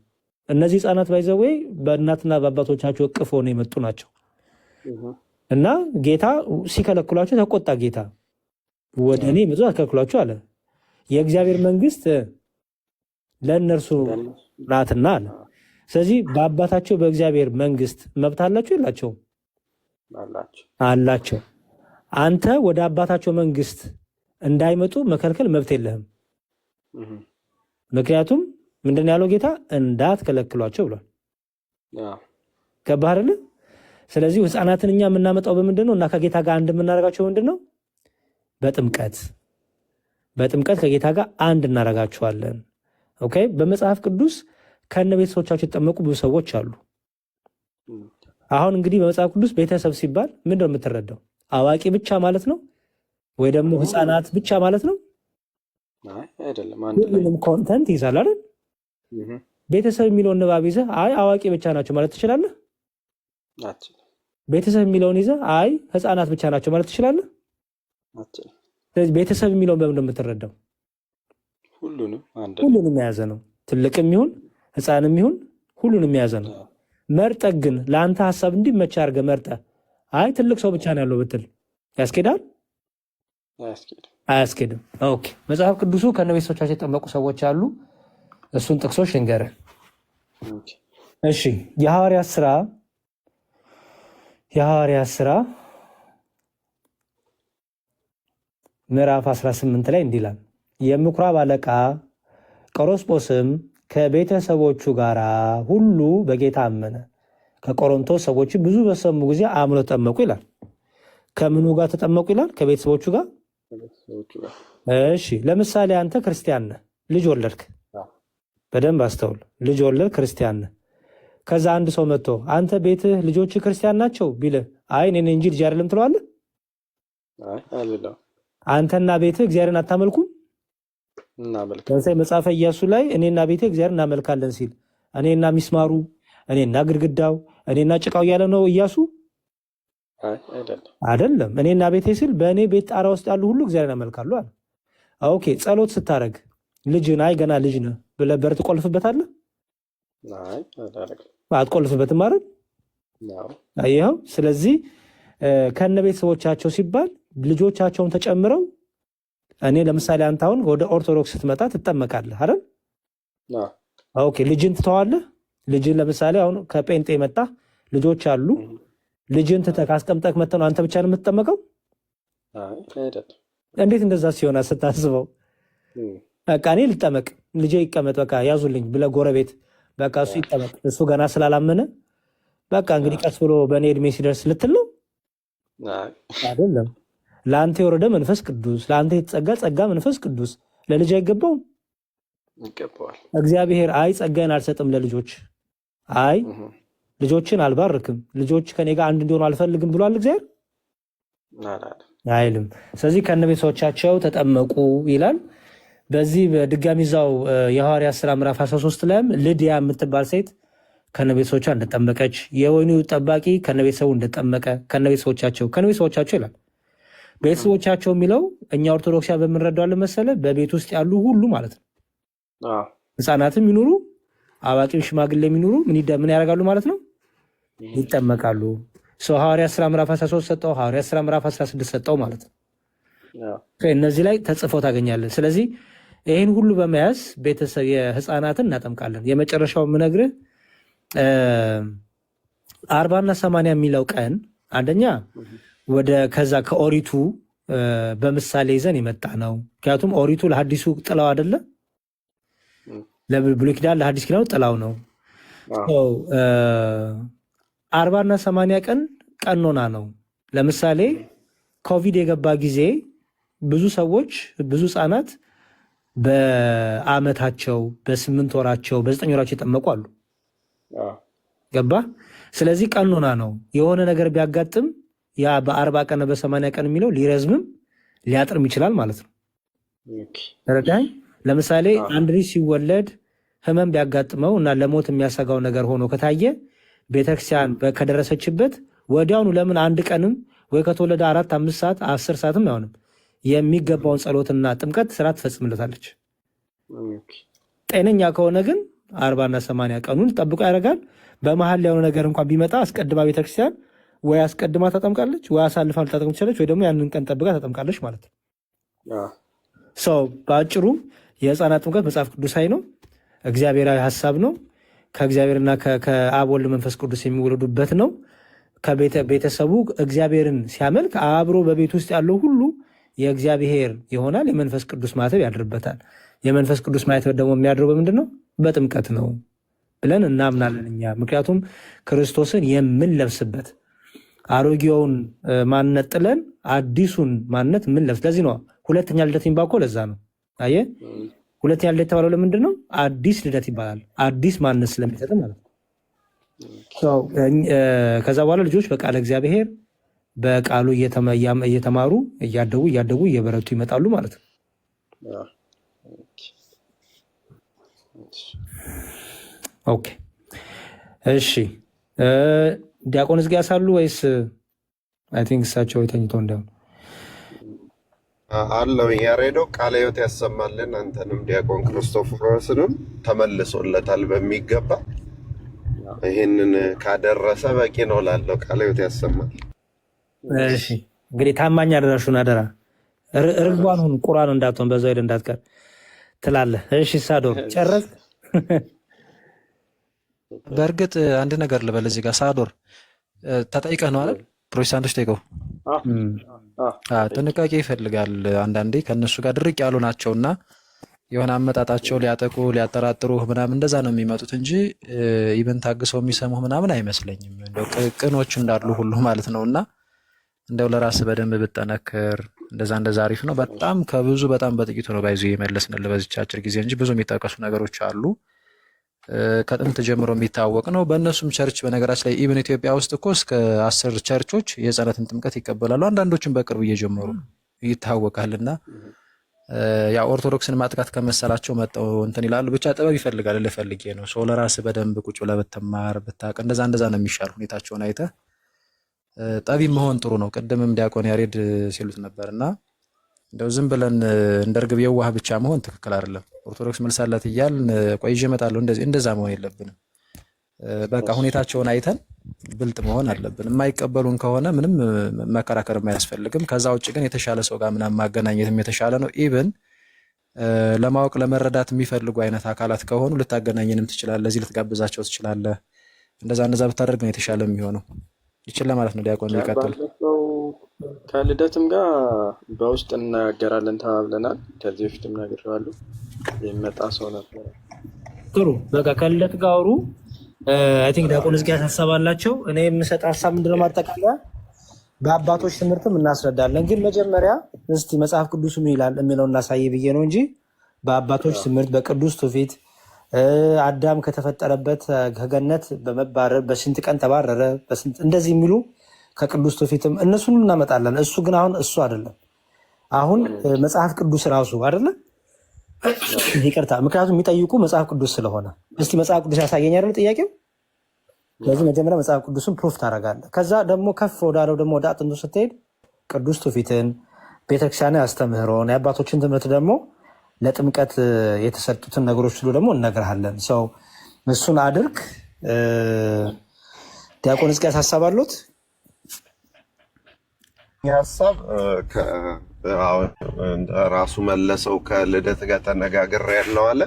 እነዚህ ህፃናት ባይዘዌ በእናትና በአባቶቻቸው እቅፍ ሆነው የመጡ ናቸው እና ጌታ ሲከለክሏቸው ተቆጣ። ጌታ ወደ እኔ ይመጡ አትከልክሏቸው አለ። የእግዚአብሔር መንግስት ለእነርሱ ናትና አለ። ስለዚህ በአባታቸው በእግዚአብሔር መንግስት መብት አላቸው የላቸውም? አላቸው። አንተ ወደ አባታቸው መንግስት እንዳይመጡ መከልከል መብት የለህም። ምክንያቱም ምንድን ያለው ጌታ? እንዳትከለክሏቸው ብሏል። ገባህ አይደል? ስለዚህ ህፃናትን እኛ የምናመጣው በምንድን ነው? እና ከጌታ ጋር አንድ የምናደርጋቸው ምንድን ነው? በጥምቀት ከጌታ ጋር አንድ እናደርጋቸዋለን። ኦኬ፣ በመጽሐፍ ቅዱስ ከነ ቤተሰቦቻቸው የተጠመቁ ብዙ ሰዎች አሉ። አሁን እንግዲህ በመጽሐፍ ቅዱስ ቤተሰብ ሲባል ምንድን ነው የምትረዳው? አዋቂ ብቻ ማለት ነው ወይ ደግሞ ህፃናት ብቻ ማለት ነው? አይደለም። አንድ ላይ ሁሉንም ኮንተንት ይዛል አይደል? ቤተሰብ የሚለውን ንባብ ይዘህ አይ አዋቂ ብቻ ናቸው ማለት ትችላለህ? አትችልም። ቤተሰብ የሚለውን ይዘህ አይ ህፃናት ብቻ ናቸው ማለት ትችላለህ? አትችልም። ስለዚህ ቤተሰብ የሚለውን በምን ነው የምትረዳው? ሁሉንም የያዘ ነው። ትልቅም ይሁን ህፃንም ይሁን ሁሉንም የያዘ ነው። መርጠህ ግን ለአንተ ሀሳብ እንዲመች አድርገህ መርጠህ አይ ትልቅ ሰው ብቻ ነው ያለው ብትል ያስኬዳል? አያስኬድም። ኦኬ መጽሐፍ ቅዱሱ ከነቤተሰቦቻቸው የጠመቁ ሰዎች አሉ። እሱን ጥቅሶች ልንገርህ። እሺ የሐዋርያት ሥራ ምዕራፍ 18 ላይ እንዲህ ይላል፣ የምኩራብ አለቃ ቆሮስጶስም ከቤተሰቦቹ ጋር ሁሉ በጌታ አመነ። ከቆሮንቶስ ሰዎች ብዙ በሰሙ ጊዜ አምነው ተጠመቁ ይላል። ከምኑ ጋር ተጠመቁ ይላል? ከቤተሰቦቹ ጋር። እሺ ለምሳሌ አንተ ክርስቲያን ነህ፣ ልጅ ወለድክ። በደንብ አስተውል። ልጅ ወለድ ክርስቲያን ነህ። ከዛ አንድ ሰው መጥቶ አንተ ቤትህ ልጆች ክርስቲያን ናቸው ቢልህ አይ እኔ እንጂ ልጅ አይደለም ትለዋለህ? አንተና ቤትህ እግዚአብሔርን አታመልኩም? ለምሳሌ መጽሐፈ ኢያሱ ላይ እኔና ቤቴ እግዚአብሔር እናመልካለን ሲል እኔና ሚስማሩ፣ እኔና ግድግዳው፣ እኔና ጭቃው እያለ ነው ኢያሱ? አይደለም። እኔና ቤቴ ሲል በእኔ ቤት ጣራ ውስጥ ያሉ ሁሉ እግዚአብሔርን ያመልካሉ አለ። ኦኬ ጸሎት ስታደርግ ልጅን አይ ገና ልጅ ነህ ብለህ በር ትቆልፍበታለህ? አትቆልፍበትም ማለት ይኸው። ስለዚህ ከነ ቤተሰቦቻቸው ሲባል ልጆቻቸውን ተጨምረው እኔ ለምሳሌ አንተ አሁን ወደ ኦርቶዶክስ ስትመጣ ትጠመቃለህ አይደል? ኦኬ ልጅን ትተዋለህ? ልጅን ለምሳሌ አሁን ከጴንጤ መጣ ልጆች አሉ። ልጅን ትተህ አስቀምጠህ መጥተህ ነው አንተ ብቻ ነው የምትጠመቀው? እንዴት እንደዛ ሲሆን ስታስበው በቃ እኔ ልጠመቅ ልጄ ይቀመጥ በቃ ያዙልኝ ብለህ ጎረቤት በቃ እሱ ይጠመቅ እሱ ገና ስላላመነ በቃ እንግዲህ ቀስ ብሎ በእኔ እድሜ ሲደርስ ልትል ነው? አይደለም። ለአንተ የወረደ መንፈስ ቅዱስ፣ ለአንተ የተጸጋ ጸጋ መንፈስ ቅዱስ ለልጅ አይገባውም? ይገባዋል። እግዚአብሔር አይ ጸጋዬን አልሰጥም ለልጆች፣ አይ ልጆችን አልባርክም፣ ልጆች ከኔ ጋር አንድ እንዲሆኑ አልፈልግም ብሏል እግዚአብሔር? አይልም። ስለዚህ ከነ ቤተሰቦቻቸው ተጠመቁ ይላል። በዚህ በድጋሚ እዛው የሐዋርያት ሥራ ምዕራፍ 13 ላይም ልድያ የምትባል ሴት ከነቤተሰቦቿ እንደጠመቀች፣ የወይኑ ጠባቂ ከነቤተሰቡ እንደጠመቀ ከነቤተሰቦቻቸው ይላል። ቤተሰቦቻቸው የሚለው እኛ ኦርቶዶክሲያ በምንረዳዋለን መሰለ በቤት ውስጥ ያሉ ሁሉ ማለት ነው። ህፃናትም ይኑሩ አዋቂም ሽማግሌ የሚኑሩ ምን ያደርጋሉ ማለት ነው? ይጠመቃሉ። ሐዋርያት ሥራ ምዕራፍ 13 ሰጠው፣ ሐዋርያት ሥራ ምዕራፍ 16 ሰጠው ማለት ነው። እነዚህ ላይ ተጽፎ ታገኛለን። ስለዚህ ይህን ሁሉ በመያዝ ቤተሰብ የህፃናትን እናጠምቃለን። የመጨረሻው የምነግርህ 40 እና 80 የሚለው ቀን አንደኛ ወደ ከዛ ከኦሪቱ በምሳሌ ይዘን የመጣ ነው። ምክንያቱም ኦሪቱ ለሐዲሱ ጥላው አይደለ? ለብሉይ ኪዳን ለሐዲስ ኪዳን ጥላው ነው። 40 እና 80 ቀን ቀኖና ነው። ለምሳሌ ኮቪድ የገባ ጊዜ ብዙ ሰዎች ብዙ ህፃናት በአመታቸው በ8 ወራቸው በ9 ወራቸው የጠመቁ አሉ። ገባ? ስለዚህ ቀኖና ነው። የሆነ ነገር ቢያጋጥም ያ በ40 ቀን በ80 ቀን የሚለው ሊረዝምም ሊያጥርም ይችላል ማለት ነው። ተረዳኝ? ለምሳሌ አንድ ልጅ ሲወለድ ህመም ቢያጋጥመው እና ለሞት የሚያሰጋው ነገር ሆኖ ከታየ ቤተክርስቲያን ከደረሰችበት ወዲያውኑ ለምን አንድ ቀንም ወይ ከተወለደ 4 5 ሰዓት 10 ሰዓትም አይሆንም የሚገባውን ጸሎትና ጥምቀት ስራ ትፈጽምለታለች። ጤነኛ ከሆነ ግን 40 እና 80 ቀኑን ጠብቆ ያደርጋል። በመሀል ላይ የሆነ ነገር እንኳን ቢመጣ አስቀድማ ቤተክርስቲያን ወይ አስቀድማ ተጠምቃለች ወይ አሳልፋ ልታጠምቅ ትችላለች ወይ ደግሞ ያንን ቀን ጠብቃ ተጠምቃለች ማለት ነው። በአጭሩ የህፃናት ጥምቀት መጽሐፍ ቅዱሳዊ ነው፣ እግዚአብሔራዊ ሀሳብ ነው። ከእግዚአብሔርና ከአብ ወልድ መንፈስ ቅዱስ የሚወለዱበት ነው። ከቤተሰቡ እግዚአብሔርን ሲያመልክ አብሮ በቤት ውስጥ ያለው ሁሉ የእግዚአብሔር ይሆናል። የመንፈስ ቅዱስ ማተብ ያድርበታል። የመንፈስ ቅዱስ ማተብ ደግሞ የሚያድረው በምንድን ነው? በጥምቀት ነው ብለን እናምናለን እኛ። ምክንያቱም ክርስቶስን የምንለብስበት አሮጌውን ማንነት ጥለን አዲሱን ማንነት የምንለብስ። ለዚህ ነው ሁለተኛ ልደት የሚባል እኮ ለዛ ነው። አየህ፣ ሁለተኛ ልደት የተባለው ለምንድን ነው? አዲስ ልደት ይባላል። አዲስ ማንነት ስለሚሰጥ ማለት ነው። ከዛ በኋላ ልጆች በቃለ እግዚአብሔር በቃሉ እየተማሩ እያደጉ እየበረቱ ይመጣሉ ማለት ነው። ኦኬ እሺ። ዲያቆን ሕዝቅያስ አሉ ወይስ? አይ ቲንክ እሳቸው የተኝተው እንደሆነ አለው። ያሬዶ ቃለ ሕይወት ያሰማልን። አንተንም ዲያቆን ክርስቶፎሮስንም ተመልሶለታል በሚገባ። ይህንን ካደረሰ በቂ ነው ላለው ቃለ ሕይወት ያሰማል። እሺ እንግዲህ ታማኝ አደራሹን አደራ ርግቧን ሁን ቁራን እንዳትሆን በዛው ሄደ እንዳትቀር ትላለህ። እሺ ሳዶር ጨረስ። በእርግጥ አንድ ነገር ልበል እዚህ ጋር ሳዶር ተጠይቀህ ነው አይደል? ፕሮቴስታንቶች ጠይቀው ጥንቃቄ ይፈልጋል። አንዳንዴ ከእነሱ ጋር ድርቅ ያሉ ናቸውና የሆነ አመጣጣቸው ሊያጠቁ ሊያጠራጥሩ ምናምን እንደዛ ነው የሚመጡት እንጂ ኢቨን ታግሰው የሚሰሙህ ምናምን አይመስለኝም። እንደው ቅኖች እንዳሉ ሁሉ ማለት ነው። እና እንደው ለራስ በደንብ ብጠነክር እንደዛ አሪፍ ነው። በጣም ከብዙ በጣም በጥቂቱ ነው ባይዙ የመለስንልህ በዚች አጭር ጊዜ እንጂ ብዙ የሚጠቀሱ ነገሮች አሉ። ከጥንት ጀምሮ የሚታወቅ ነው። በእነሱም ቸርች በነገራችን ላይ ኢቨን ኢትዮጵያ ውስጥ እኮ እስከ 10 ቸርቾች የህፃናትን ጥምቀት ይቀበላሉ። አንዳንዶችን በቅርብ እየጀመሩ ይታወቃልና ያ ኦርቶዶክስን ማጥቃት ከመሰላቸው መጠው እንትን ይላሉ። ብቻ ጥበብ ይፈልጋል። ልፈልጌ ነው ሰው ለራስህ በደንብ ቁጭ ብለህ ብትማር ብታውቅ እንደዛ ነው የሚሻል። ሁኔታቸውን አይተህ ጠቢብ መሆን ጥሩ ነው። ቅድምም ዲያቆን ያሬድ ሲሉት ነበርና እንደው ዝም ብለን እንደ እርግብ የዋህ ብቻ መሆን ትክክል አይደለም። ኦርቶዶክስ መልሳላት እያልን ቆይ ይዤ እመጣለሁ እንደዛ መሆን የለብንም። በቃ ሁኔታቸውን አይተን ብልጥ መሆን አለብን። የማይቀበሉን ከሆነ ምንም መከራከር አያስፈልግም። ከዛ ውጭ ግን የተሻለ ሰው ጋር ምናምን ማገናኘትም የተሻለ ነው። ኢቭን ለማወቅ ለመረዳት የሚፈልጉ አይነት አካላት ከሆኑ ልታገናኘንም ትችላለህ፣ እዚህ ልትጋብዛቸው ትችላለህ። እንደዛ ብታደርግ ነው የተሻለ የሚሆነው። ይችላል ማለት ነው። ዲያቆን ይቀጥል። ከልደትም ጋር በውስጥ እናገራለን ተባብለናል። ከዚህ በፊትም ነግሬዋለሁ። የሚመጣ ሰው ነበር። ጥሩ በቃ ከልደት ጋር አውሩ። አይ ቲንክ ዲያቆን ሕዝቅያስ ሀሳብ አላቸው። እኔ የምሰጥ ሀሳብ ምንድነው ማጠቃለያ በአባቶች ትምህርትም እናስረዳለን። ግን መጀመሪያ እስቲ መጽሐፍ ቅዱስ ምን ይላል የሚለው እናሳይ ብዬ ነው እንጂ በአባቶች ትምህርት በቅዱስ ትውፊት አዳም ከተፈጠረበት ከገነት በመባረር በስንት ቀን ተባረረ በስንት እንደዚህ የሚሉ ከቅዱስ ትውፊትም እነሱን እናመጣለን። እሱ ግን አሁን እሱ አይደለም። አሁን መጽሐፍ ቅዱስ ራሱ አይደለም። ይቅርታ፣ ምክንያቱም የሚጠይቁ መጽሐፍ ቅዱስ ስለሆነ እስቲ መጽሐፍ ቅዱስ ያሳየኝ አይደል ጥያቄው። ስለዚህ መጀመሪያ መጽሐፍ ቅዱስን ፕሩፍ ታደርጋለህ። ከዛ ደግሞ ከፍ ወዳለው ደግሞ ወደ አጥንቱ ስትሄድ ቅዱስ ትውፊትን፣ ቤተክርስቲያን አስተምህሮን፣ የአባቶችን ትምህርት ደግሞ ለጥምቀት የተሰጡትን ነገሮች ሁሉ ደግሞ እነግርሃለን። ሰው እሱን አድርግ። ዲያቆን ሕዝቅያስ ሀሳብ አሉት? ሀሳብ ራሱ መለሰው ከልደት ጋር ተነጋግር ያለው አለ።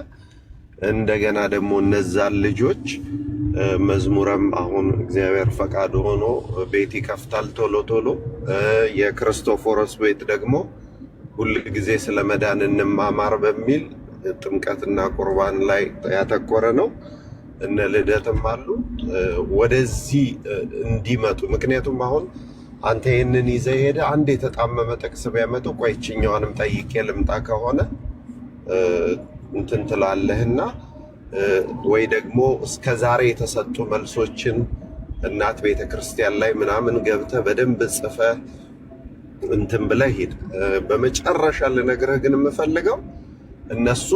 እንደገና ደግሞ እነዛን ልጆች መዝሙረም አሁን እግዚአብሔር ፈቃድ ሆኖ ቤት ይከፍታል ቶሎ የክርስቶፎሮስ ቤት ደግሞ ሁል ጊዜ ስለ መዳን እንማማር በሚል ጥምቀትና ቁርባን ላይ ያተኮረ ነው። እነ ልደትም አሉ ወደዚህ እንዲመጡ። ምክንያቱም አሁን አንተ ይህንን ይዘህ ሄደ አንድ የተጣመመ ጥቅስ ቢያመጡ ቆይ ይችኛዋንም ጠይቄ ልምጣ ከሆነ እንትን ትላለህና ወይ ደግሞ እስከ ዛሬ የተሰጡ መልሶችን እናት ቤተክርስቲያን ላይ ምናምን ገብተህ በደንብ ጽፈህ እንትን ብለህ ሂድ። በመጨረሻ ልነግርህ ግን የምፈልገው እነሱ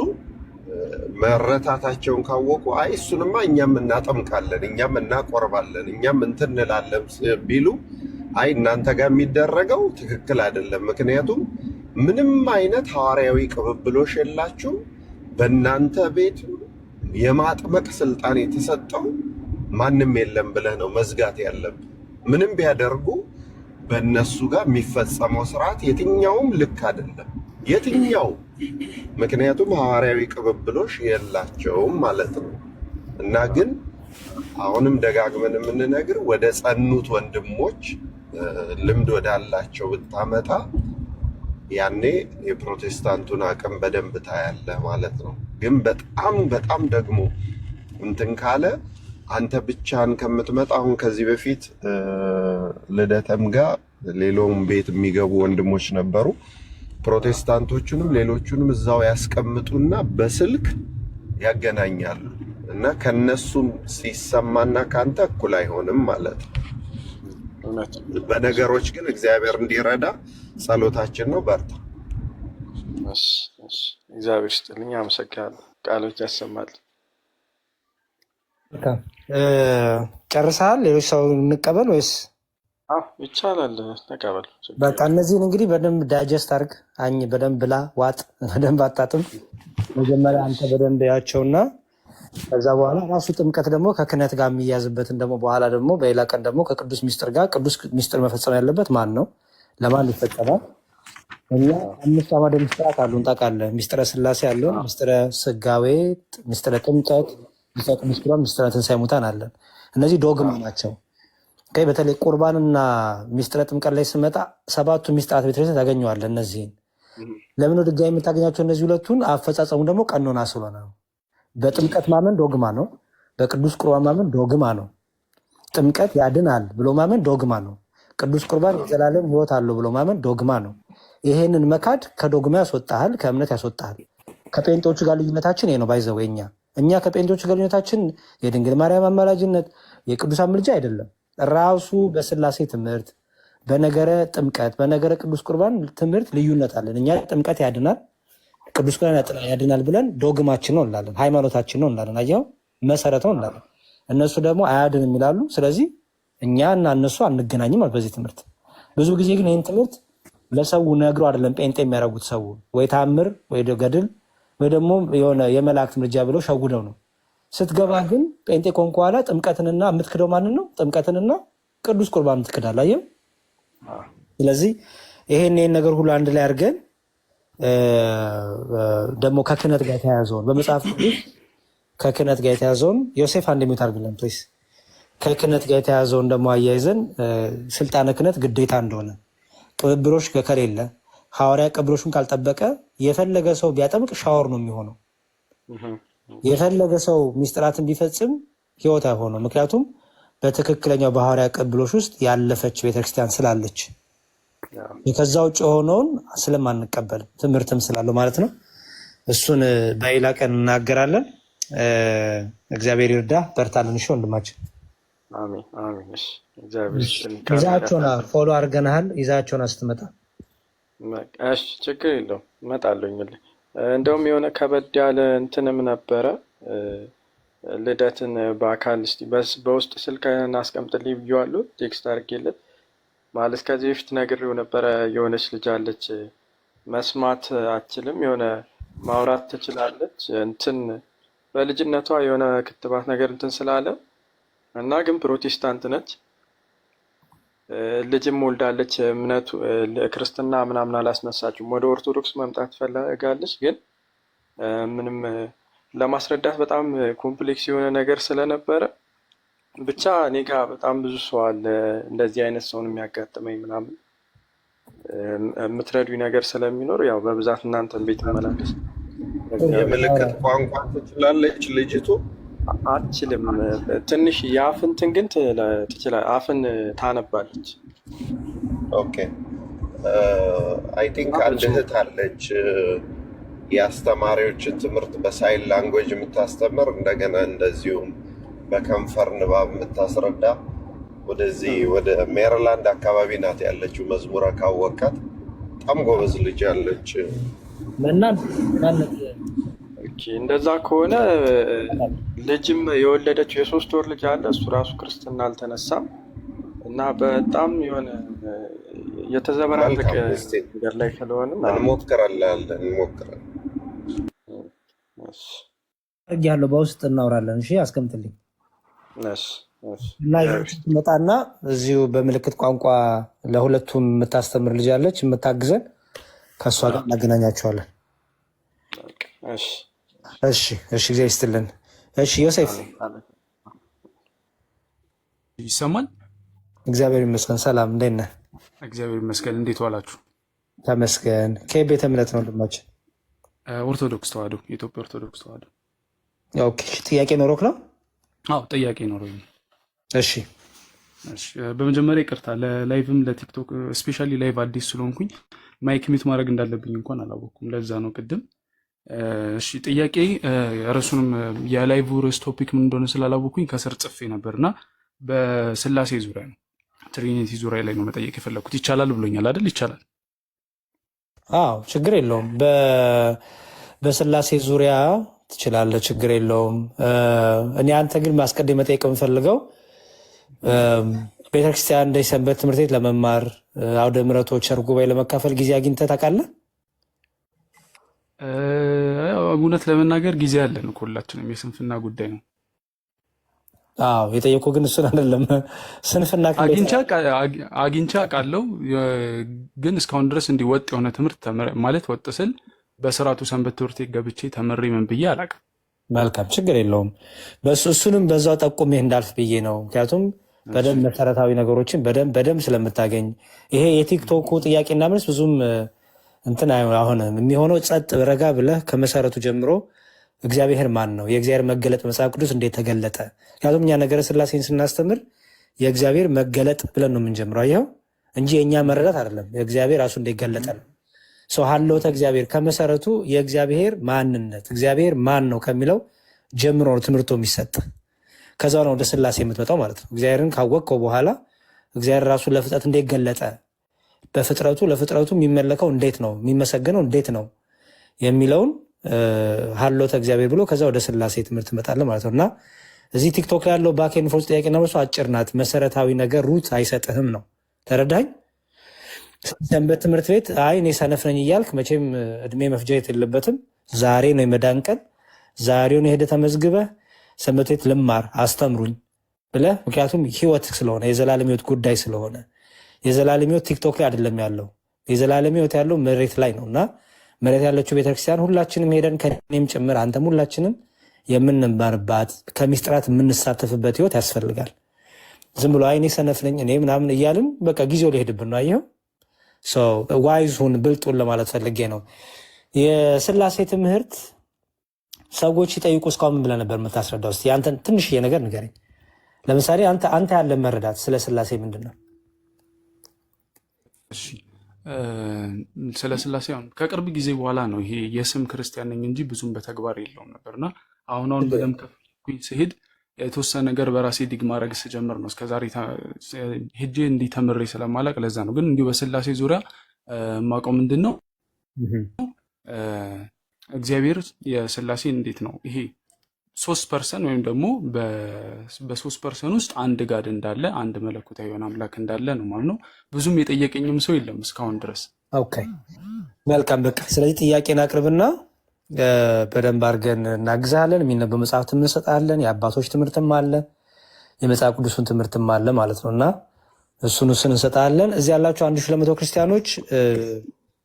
መረታታቸውን ካወቁ አይ እሱንማ እኛም እናጠምቃለን፣ እኛም እናቆርባለን፣ እኛም እንትን እንላለን ቢሉ አይ እናንተ ጋር የሚደረገው ትክክል አይደለም፣ ምክንያቱም ምንም አይነት ሐዋርያዊ ቅብብሎሽ የላችሁም፣ በእናንተ ቤት የማጥመቅ ስልጣን የተሰጠው ማንም የለም ብለህ ነው መዝጋት ያለብህ። ምንም ቢያደርጉ በእነሱ ጋር የሚፈጸመው ስርዓት የትኛውም ልክ አይደለም፣ የትኛው ምክንያቱም ሐዋርያዊ ቅብብሎሽ የላቸውም ማለት ነው። እና ግን አሁንም ደጋግመን የምንነግር ወደ ጸኑት ወንድሞች ልምድ ወዳላቸው ብታመጣ ያኔ የፕሮቴስታንቱን አቅም በደንብ ታያለህ ማለት ነው። ግን በጣም ደግሞ እንትን ካለ አንተ ብቻህን ከምትመጣ አሁን ከዚህ በፊት ልደተም ጋር ሌላውም ቤት የሚገቡ ወንድሞች ነበሩ። ፕሮቴስታንቶቹንም ሌሎቹንም እዛው ያስቀምጡና በስልክ ያገናኛሉ። እና ከነሱም ሲሰማና ካንተ እኩል አይሆንም ማለት ነው። እውነት ነው። በነገሮች ግን እግዚአብሔር እንዲረዳ ጸሎታችን ነው። በርታ። እሺ፣ እሺ። እግዚአብሔር ይስጥልኝ። አመሰግናለሁ። ቃሎች ያሰማል። ጨርሰሃል? ሌሎች ሰው እንቀበል ወይስ? ይቻላል። ተቀበል። በቃ እነዚህን እንግዲህ በደንብ ዳይጀስት አድርግ፣ አኝ በደንብ ብላ፣ ዋጥ፣ በደንብ አጣጥም። መጀመሪያ አንተ በደንብ ያቸውና ከዛ በኋላ ራሱ ጥምቀት ደግሞ ከክህነት ጋር የሚያዝበትን ደግሞ በኋላ ደግሞ በሌላ ቀን ደግሞ ከቅዱስ ሚስጥር ጋር ቅዱስ ሚስጥር መፈጸም ያለበት ማን ነው? ለማን ይፈጸማል? እኛ 5 አዕማደ ምስጢራት አሉን ታውቃለህ። ሚስጥረ ስላሴ አለን፣ ሚስጥረ ስጋዌ፣ ሚስጥረ ጥምቀት፣ ሚስጥረ ቅዱስ ቁርባን፣ ሚስጥረ ትንሣኤ ሙታን አለን። እነዚህ ዶግማ ናቸው። በተለይ ቁርባንና ሚስጥረ ጥምቀት ላይ ስመጣ 7ቱ ሚስጥራት ቤተክርስቲያን ታገኘዋለህ። እነዚህን ለምን ድጋሚ የምታገኛቸው? እነዚህ ሁለቱን አፈጻጸሙ ደግሞ ቀኖና ስለሆነ ነው። በጥምቀት ማመን ዶግማ ነው። በቅዱስ ቁርባን ማመን ዶግማ ነው። ጥምቀት ያድናል ብሎ ማመን ዶግማ ነው። ቅዱስ ቁርባን የዘላለም ሕይወት አለው ብሎ ማመን ዶግማ ነው። ይሄንን መካድ ከዶግማ ያስወጣሃል፣ ከእምነት ያስወጣሃል። ከጴንጤዎቹ ጋር ልዩነታችን ይሄ ነው። ባይዘው እኛ ከጴንጤዎቹ ጋር ልዩነታችን የድንግል ማርያም አማላጅነት፣ የቅዱሳን ምልጃ አይደለም። ራሱ በስላሴ ትምህርት፣ በነገረ ጥምቀት፣ በነገረ ቅዱስ ቁርባን ትምህርት ልዩነት አለን። እኛ ጥምቀት ያድናል፣ ቅዱስ ቁርባን ያድናል ብለን ዶግማችን ነው እንላለን፣ ሃይማኖታችን ነው እንላለን፣ አየኸው መሰረት ነው እንላለን። እነሱ ደግሞ አያድንም ይላሉ። ስለዚህ እኛ እና እነሱ አንገናኝም በዚህ ትምህርት። ብዙ ጊዜ ግን ይህን ትምህርት ለሰው ነግሮ አይደለም ጴንጤ የሚያደርጉት። ሰው ወይ ታምር ወይ ገድል ወይ ደግሞ የሆነ የመላእክት ምልጃ ብለው ሸጉደው ነው። ስትገባ ግን ጴንጤ ኮንክ በኋላ ጥምቀትንና የምትክደው ማንን ነው? ጥምቀትንና ቅዱስ ቁርባን ትክዳለህ። አየኸው። ስለዚህ ይሄን ነገር ሁሉ አንድ ላይ አድርገን ደግሞ ከክህነት ጋር የተያያዘውን በመጽሐፍ ቅዱስ ከክህነት ጋር የተያያዘውን ዮሴፍ አንድ ሚዩት አድርግልን ፕሊዝ። ከክህነት ጋር የተያያዘውን ደግሞ አያይዘን ስልጣነ ክህነት ግዴታ እንደሆነ ቅብብሎች ከሌለ ሐዋርያ ቅብብሎቹን ካልጠበቀ የፈለገ ሰው ቢያጠምቅ ሻወር ነው የሚሆነው። የፈለገ ሰው ሚስጥራትን ቢፈጽም ህይወት አይሆነው። ምክንያቱም በትክክለኛው በሐዋርያ ቅብብሎች ውስጥ ያለፈች ቤተክርስቲያን ስላለች ከዛ ውጭ የሆነውን ስለማንቀበል ትምህርትም ስላለው ማለት ነው። እሱን በሌላ ቀን እናገራለን። እግዚአብሔር ይርዳ። በርታልን። እሺ ወንድማችን። አሜን አሜን። እሺ እግዚአብሔር ይዛቸውና ፎሎ አድርገናል። ይዛቸውና ስትመጣ እሺ ችግር የለውም እመጣለሁ። እንደውም የሆነ ከበድ ያለ እንትንም ነበረ ልደትን በአካል እስቲ በውስጥ ስልክ እናስቀምጥልኝ ብዬዋለሁ። ቴክስት አድርጌለት ማለት ከዚህ በፊት ነግሬው ነበረ። የሆነች ልጅ አለች መስማት አትችልም፣ የሆነ ማውራት ትችላለች። እንትን በልጅነቷ የሆነ ክትባት ነገር እንትን ስላለ እና ግን ፕሮቴስታንት ነች። ልጅም ወልዳለች። እምነቱ ክርስትና ምናምን አላስነሳችም። ወደ ኦርቶዶክስ መምጣት ፈለጋለች። ግን ምንም ለማስረዳት በጣም ኮምፕሌክስ የሆነ ነገር ስለነበረ ብቻ እኔ ጋ በጣም ብዙ ሰው አለ እንደዚህ አይነት ሰውን የሚያጋጥመኝ ምናምን የምትረዱኝ ነገር ስለሚኖር ያው በብዛት እናንተን ቤት መላለስ። የምልክት ቋንቋ ትችላለች ልጅቱ? አትችልም። ትንሽ የአፍንትን ግን ትችላለች። አፍን ታነባለች። ኦኬ አይ ቲንክ አንድ እህት አለች የአስተማሪዎችን ትምህርት በሳይን ላንጉዌጅ የምታስተምር እንደገና እንደዚሁም በከንፈር ንባብ የምታስረዳ ወደዚህ ወደ ሜሪላንድ አካባቢ ናት ያለችው። መዝሙረ ካወቃት በጣም ጎበዝ ልጅ አለች። እንደዛ ከሆነ ልጅም የወለደችው የ3 ወር ልጅ አለ። እሱ ራሱ ክርስትና አልተነሳም እና በጣም የሆነ የተዘበራረቀ ነገር ላይ ስለሆነ እንሞክራለን ያለው በውስጥ እናወራለን። እሺ አስቀምጥልኝ እና መጣና እዚሁ በምልክት ቋንቋ ለሁለቱም የምታስተምር ልጅ አለች የምታግዘን። ከእሷ ጋር እናገናኛቸዋለን። እሺ ጊዜ ይስጥልን። እሺ ዮሴፍ ይሰማል? እግዚአብሔር ይመስገን። ሰላም እንዴት ነህ? እግዚአብሔር ይመስገን። እንዴት ዋላችሁ? ተመስገን። ከቤተ እምነት ነው ወንድማችን? ኦርቶዶክስ ተዋህዶ፣ የኢትዮጵያ ኦርቶዶክስ ተዋህዶ። ኦኬ። ጥያቄ ኖሮክ ነው? አዎ ጥያቄ ኖሮኝ። እሺ በመጀመሪያ ይቅርታ፣ ለላይቭም ለቲክቶክ ስፔሻሊ ላይቭ አዲስ ስለሆንኩኝ ማይክ ሚት ማድረግ እንዳለብኝ እንኳን አላወኩም። ለዛ ነው ቅድም እሺ ጥያቄ ርዕሱንም የላይቭ ርዕስ ቶፒክ ምን እንደሆነ ስላላወኩኝ ከስር ጽፌ ነበርና በስላሴ ዙሪያ ነው፣ ትሪኒቲ ዙሪያ ላይ ነው መጠየቅ የፈለኩት። ይቻላል ብሎኛል አይደል? ይቻላል። አዎ ችግር የለውም። በስላሴ ዙሪያ ትችላለህ፣ ችግር የለውም። እኔ አንተ ግን ማስቀደም መጠየቅ የምፈልገው ቤተክርስቲያን እንደ ሰንበት ትምህርት ቤት ለመማር አውደ ምሕረቶች ቸር ጉባኤ ለመካፈል ጊዜ አግኝተህ ታውቃለህ? እውነት ለመናገር ጊዜ አለን እኮ ሁላችንም፣ የስንፍና ጉዳይ ነው። አዎ የጠየቁ ግን እሱን አይደለም። ስንፍና አግኝቻ ቃለው ግን እስካሁን ድረስ እንዲህ ወጥ የሆነ ትምህርት ማለት ወጥ ስል በስርዓቱ ሰንበት ትምህርት ቤት ገብቼ ተመሪ ምን ብዬ አላውቅም። መልካም ችግር የለውም። እሱንም በዛው ጠቁሜህ እንዳልፍ ብዬ ነው። ምክንያቱም በደንብ መሰረታዊ ነገሮችን በደንብ ስለምታገኝ ይሄ የቲክቶኩ ጥያቄና መልስ ብዙም እንትን አሁንም የሚሆነው ጸጥ ረጋ ብለህ ከመሰረቱ ጀምሮ እግዚአብሔር ማን ነው፣ የእግዚአብሔር መገለጥ መጽሐፍ ቅዱስ እንዴት ተገለጠ። ምክንያቱም እኛ ነገረ ስላሴን ስናስተምር የእግዚአብሔር መገለጥ ብለን ነው የምንጀምረው፣ ይኸው እንጂ የእኛ መረዳት አይደለም። የእግዚአብሔር ራሱ እንዴት ገለጠ ነው። ሰው ሀለወተ እግዚአብሔር ከመሰረቱ የእግዚአብሔር ማንነት እግዚአብሔር ማን ነው ከሚለው ጀምሮ ነው ትምህርቱ የሚሰጥ። ከዛ ነው ወደ ስላሴ የምትመጣው ማለት ነው። እግዚአብሔርን ካወቅከው በኋላ እግዚአብሔር ራሱ ለፍጥረት እንዴት ገለጠ፣ በፍጥረቱ ለፍጥረቱ የሚመለከው እንዴት ነው፣ የሚመሰገነው እንዴት ነው የሚለውን ሀሎተ እግዚአብሔር ብሎ ከዛ ወደ ስላሴ ትምህርት ትመጣለህ ማለት ነው። እና እዚህ ቲክቶክ ላይ ያለው ባክ ኤንድ ፎርዝ ጥያቄና መልሱ አጭር ናት። መሰረታዊ ነገር ሩት አይሰጥህም ነው። ተረዳኝ። ሰንበት ትምህርት ቤት አይ እኔ ሰነፍ ነኝ እያልክ መቼም እድሜ መፍጀት የለበትም። ዛሬ ነው የመዳን ቀን። ዛሬውን የሄደ ተመዝግበህ ሰንበት ቤት ልማር አስተምሩኝ ብለህ፣ ምክንያቱም ህይወት ስለሆነ የዘላለም ህይወት ጉዳይ ስለሆነ የዘላለም ህይወት ቲክቶክ ላይ አይደለም ያለው። የዘላለም ህይወት ያለው መሬት ላይ ነው። እና መሬት ያለችው ቤተክርስቲያን ሁላችንም ሄደን ከኔም ጭምር አንተም ሁላችንም የምንማርባት ከሚስጥራት የምንሳተፍበት ህይወት ያስፈልጋል። ዝም ብሎ አይኔ ሰነፍ ነኝ እኔ ምናምን እያልን በቃ ጊዜው ሊሄድብን ነው። አየኸው። ዋይዝ ሁን ብልጡን ለማለት ፈልጌ ነው። የስላሴ ትምህርት ሰዎች ሲጠይቁ እስካሁን ምን ብለህ ነበር የምታስረዳው? እስኪ አንተን ትንሽዬ ነገር ንገረኝ። ለምሳሌ አንተ ያለ መረዳት ስለ ስላሴ ምንድን ነው? እሺ ስለ ስላሴ አሁን ከቅርብ ጊዜ በኋላ ነው ይሄ የስም ክርስቲያን ነኝ እንጂ ብዙም በተግባር የለውም ነበርና አሁን በደምብ ከፍኩኝ ስሄድ የተወሰነ ነገር በራሴ ዲግ ማድረግ ስጀምር ነው። እስከዛሬ ሄጄ እንዲህ ተምሬ ስለማላቅ ለዛ ነው። ግን እንዲሁ በስላሴ ዙሪያ የማውቀው ምንድን ነው እግዚአብሔር የስላሴ እንዴት ነው ይሄ 3% ወይም ደግሞ በ3% ውስጥ አንድ ጋድ እንዳለ አንድ መለኮታዊ የሆነ አምላክ እንዳለ ነው ማለት ነው። ብዙም የጠየቀኝም ሰው የለም እስካሁን ድረስ። ኦኬ መልካም በቃ ስለዚህ ጥያቄን አቅርብና በደንብ አድርገን እናግዛለን። የሚነበብ መጽሐፍትም እንሰጣለን። የአባቶች ትምህርትም አለ፣ የመጽሐፍ ቅዱሱን ትምህርትም አለ ማለት ነው። እና እሱን እንሰጣለን። እዚህ ያላችሁ 1200 ክርስቲያኖች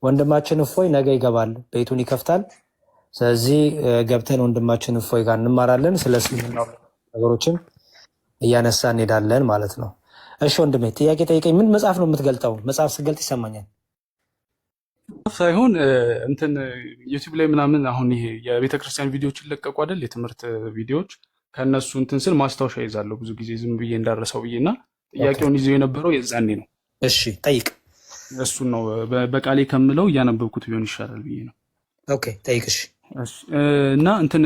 ወንድማችን እፎይ ነገ ይገባል፣ ቤቱን ይከፍታል። ስለዚህ ገብተን ወንድማችን እፎይ ጋር እንማራለን። ስለ እስልምና ነገሮችን እያነሳ እንሄዳለን ማለት ነው። እሺ ወንድሜ ጥያቄ ጠይቀኝ። ምን መጽሐፍ ነው የምትገልጠው? መጽሐፍ ስገልጥ ይሰማኛል ሳይሆን እንትን ዩቲዩብ ላይ ምናምን አሁን ይሄ የቤተ ክርስቲያን ቪዲዮዎች ይለቀቁ አይደል? የትምህርት ቪዲዮዎች ከእነሱ እንትን ስል ማስታወሻ ይዛለሁ ብዙ ጊዜ ዝም ብዬ እንዳረሰው ብዬ እና ጥያቄውን ይዘው የነበረው የዛኔ ነው። እሺ ጠይቅ። እሱን ነው በቃሌ ከምለው እያነበብኩት ቢሆን ይሻላል ብዬ ነው። ኦኬ ጠይቅ። እሺ እና እንትን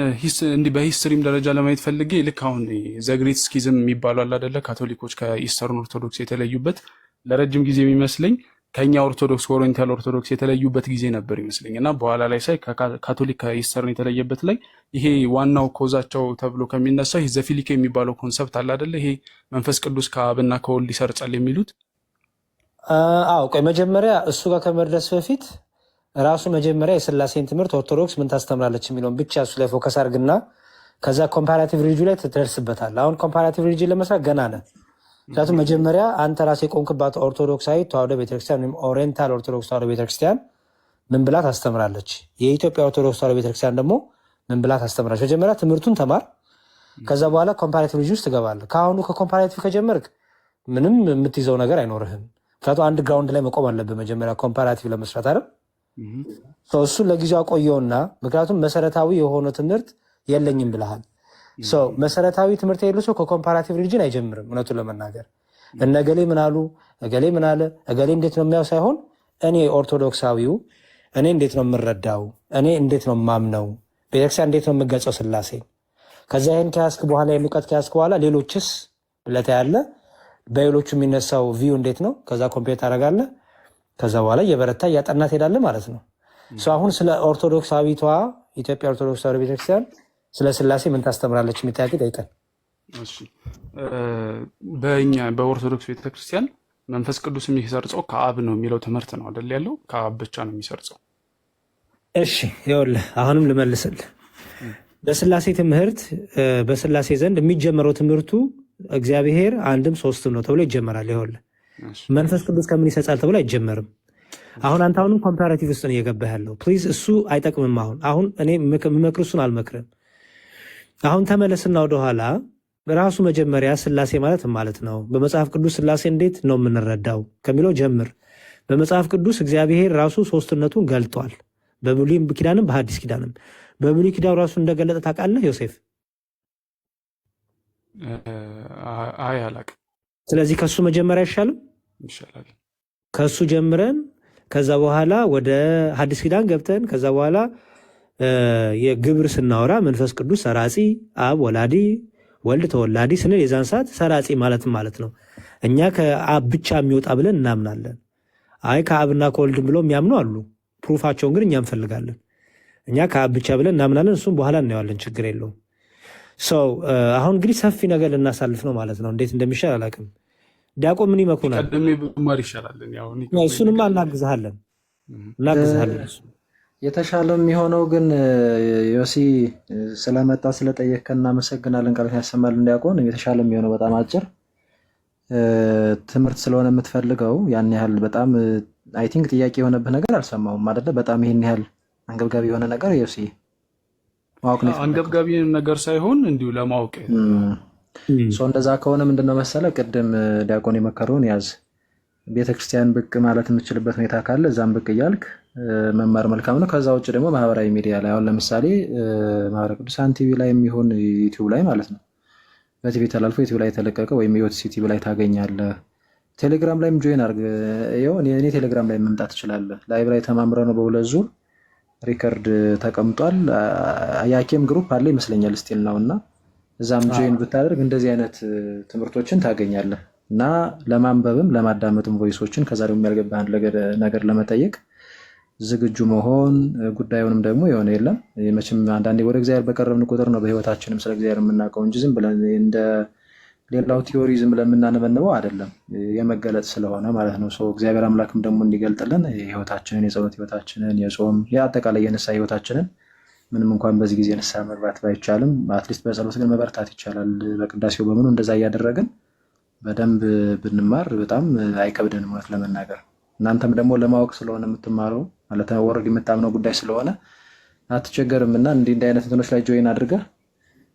እንዲህ በሂስትሪም ደረጃ ለማየት ፈልጌ ልክ አሁን ዘግሬት ስኪዝም የሚባሉ አለ አይደለ? ካቶሊኮች ከኢስተርን ኦርቶዶክስ የተለዩበት ለረጅም ጊዜ የሚመስለኝ ከኛ ኦርቶዶክስ ከኦሪየንታል ኦርቶዶክስ የተለዩበት ጊዜ ነበር ይመስለኝ እና በኋላ ላይ ሳይ ካቶሊክ ከኢስተርን የተለየበት ላይ ይሄ ዋናው ኮዛቸው ተብሎ ከሚነሳው ይሄ ዘፊሊኬ የሚባለው ኮንሰፕት አለ አይደለ? ይሄ መንፈስ ቅዱስ ከአብና ከወልድ ይሰርጻል የሚሉት። አዎ ቆይ መጀመሪያ እሱ ጋር ከመድረስ በፊት ራሱ መጀመሪያ የስላሴን ትምህርት ኦርቶዶክስ ምን ታስተምራለች የሚለውን ብቻ እሱ ላይ ፎከስ አድርግና ከዛ ኮምፓራቲቭ ሪሊጅን ላይ ትደርስበታል። አሁን ኮምፓራቲቭ ሪሊጅን ለመስራት ገና ነህ። ምክንያቱም መጀመሪያ አንተ ራሴ የቆምክባት ኦርቶዶክሳዊ ተዋህዶ ቤተክርስቲያን ወይም ኦሪየንታል ኦርቶዶክስ ተዋህዶ ቤተክርስቲያን ምን ብላ ታስተምራለች፣ የኢትዮጵያ ኦርቶዶክስ ተዋህዶ ቤተክርስቲያን ደግሞ ምን ብላ ታስተምራለች። መጀመሪያ ትምህርቱን ተማር። ከዛ በኋላ ኮምፓራቲቭ ሪሊጅን ውስጥ ትገባለህ። ከአሁኑ ከኮምፓራቲቭ ከጀመርክ ምንም የምትይዘው ነገር አይኖርህም። ምክንያቱም አንድ ግራውንድ ላይ መቆም አለብህ መጀመሪያ ኮምፓራቲቭ ለመስራት አይደል? እሱን ለጊዜው አቆየውና ምክንያቱም መሰረታዊ የሆነ ትምህርት የለኝም ብለሃል። መሰረታዊ ትምህርት የሌለው ሰው ከኮምፓራቲቭ ሪሊጅን አይጀምርም። እውነቱን ለመናገር እነገሌ ምን አሉ፣ እገሌ ምን አለ፣ እገሌ እንዴት ነው የሚያው ሳይሆን እኔ ኦርቶዶክሳዊው እኔ እንዴት ነው የምረዳው? እኔ እንዴት ነው የማምነው? ቤተክርስቲያን እንዴት ነው የምገልጸው ስላሴ? ከዛ ይህን ከያዝክ በኋላ ይህን እውቀት ከያዝክ በኋላ ሌሎችስ ብለህ ያለ በሌሎቹ የሚነሳው ቪው እንዴት ነው? ከዛ ኮምፔር ታደርጋለህ። ከዛ በኋላ እየበረታ እያጠና ትሄዳለህ ማለት ነው። አሁን ስለ ኦርቶዶክሳዊቷ ኢትዮጵያ ኦርቶዶክስ ተዋሕዶ ቤተክርስቲያን ስለ ስላሴ ምን ታስተምራለች? የሚጠያቂ ጠይቀን። በእኛ በኦርቶዶክስ ቤተክርስቲያን መንፈስ ቅዱስ የሚሰርጸው ከአብ ነው የሚለው ትምህርት ነው አይደል ያለው? ከአብ ብቻ ነው የሚሰርጸው። እሺ ይኸውልህ አሁንም ልመልስልህ። በስላሴ ትምህርት በስላሴ ዘንድ የሚጀመረው ትምህርቱ እግዚአብሔር አንድም ሶስትም ነው ተብሎ ይጀመራል። ይኸውልህ መንፈስ ቅዱስ ከምን ይሰጣል ተብሎ አይጀመርም። አሁን አንተ አሁንም ኮምፓራቲቭ ውስጥ ነው እየገባህ ያለው። ፕሊዝ እሱ አይጠቅምም። አሁን እኔ የምመክር እሱን አልመክርም። አሁን ተመለስና ወደኋላ ራሱ መጀመሪያ ስላሴ ማለት ነው በመጽሐፍ ቅዱስ ስላሴ እንዴት ነው የምንረዳው ከሚለው ጀምር። በመጽሐፍ ቅዱስ እግዚአብሔር ራሱ ሶስትነቱን ገልጧል። በብሉይ ኪዳንም በሐዲስ ኪዳንም። በብሉይ ኪዳን ራሱ እንደገለጠ ታውቃለህ ዮሴፍ? አይ አላውቅም። ስለዚህ ከሱ መጀመሪያ አይሻልም? ይሻላል። ከሱ ጀምረን ከዛ በኋላ ወደ ሐዲስ ኪዳን ገብተን ከዛ በኋላ የግብር ስናወራ መንፈስ ቅዱስ ሰራጺ፣ አብ ወላዲ፣ ወልድ ተወላዲ ስንል የዛን ሰዓት ሰራጺ ማለት ነው። እኛ ከአብ ብቻ የሚወጣ ብለን እናምናለን። አይ ከአብና ከወልድም ብለው የሚያምኑ አሉ። ፕሩፋቸውን ግን እኛ እንፈልጋለን። እኛ ከአብ ብቻ ብለን እናምናለን። እሱም በኋላ እናየዋለን፣ ችግር የለውም። ሰው አሁን እንግዲህ ሰፊ ነገር ልናሳልፍ ነው ማለት ነው። እንዴት እንደሚሻል አላውቅም። ዲያቆን ምን ይመኩናል? እሱንማ እናግዝሃለን። የተሻለው የሚሆነው ግን ዮሲ ስለመጣ ስለጠየቅከን እናመሰግናለን። ቃል ያሰማልን ዲያቆን። የተሻለ የሚሆነው በጣም አጭር ትምህርት ስለሆነ የምትፈልገው ያን ያህል በጣም አይ ቲንክ ጥያቄ የሆነብህ ነገር አልሰማሁም አይደለ? በጣም ይሄን ያህል አንገብጋቢ የሆነ ነገር ዮሲ ማወቅ ነው። አንገብጋቢ ነገር ሳይሆን እንዲሁ ለማወቅ እንደዛ ከሆነ ምንድነው መሰለ ቅድም ዲያቆን የመከረውን ያዝ። ቤተክርስቲያን ብቅ ማለት የምትችልበት ሁኔታ ካለ እዛም ብቅ እያልክ መማር መልካም ነው። ከዛ ውጭ ደግሞ ማህበራዊ ሚዲያ ላይ አሁን ለምሳሌ ማህበረ ቅዱሳን ቲቪ ላይ የሚሆን ዩቲዩብ ላይ ማለት ነው በቲቪ ተላልፎ ዩቲዩብ ላይ የተለቀቀ ወይም የኦቲሲ ቲቪ ላይ ታገኛለህ። ቴሌግራም ላይም ጆይን አድርግ። እኔ ቴሌግራም ላይ መምጣት ትችላለህ። ላይቭ ላይ ተማምረ ነው በሁለት ዙር ሪከርድ ተቀምጧል። ያኬም ግሩፕ አለ ይመስለኛል ስቲል ነው እና እዛም ጆይን ብታደርግ እንደዚህ አይነት ትምህርቶችን ታገኛለህ እና ለማንበብም ለማዳመጥም ቮይሶችን ከዛ ደግሞ ያልገባህን ነገር ለመጠየቅ ዝግጁ መሆን ጉዳዩንም ደግሞ የሆነ የለም መቼም አንዳንዴ ወደ እግዚአብሔር በቀረብን ቁጥር ነው በህይወታችንም ስለ እግዚአብሔር የምናውቀው እንጂ ዝም ብለን እንደ ሌላው ቲዮሪ ዝም ብለን የምናነበንበው አይደለም፣ የመገለጥ ስለሆነ ማለት ነው። እግዚአብሔር አምላክም ደግሞ እንዲገልጥልን የህይወታችንን የጸሎት ህይወታችንን የጾም የአጠቃላይ የንስሐ ህይወታችንን ምንም እንኳን በዚህ ጊዜ ንስሐ መግባት ባይቻልም አትሊስት በጸሎት ግን መበርታት ይቻላል። በቅዳሴው በምኑ እንደዛ እያደረግን በደንብ ብንማር በጣም አይከብደንም እውነት ለመናገር። እናንተም ደግሞ ለማወቅ ስለሆነ የምትማረው ማለት ነው ወረድ የምታምነው ጉዳይ ስለሆነ አትቸገርም እና እንዲህ አይነት እንትኖች ላይ ጆይን አድርገህ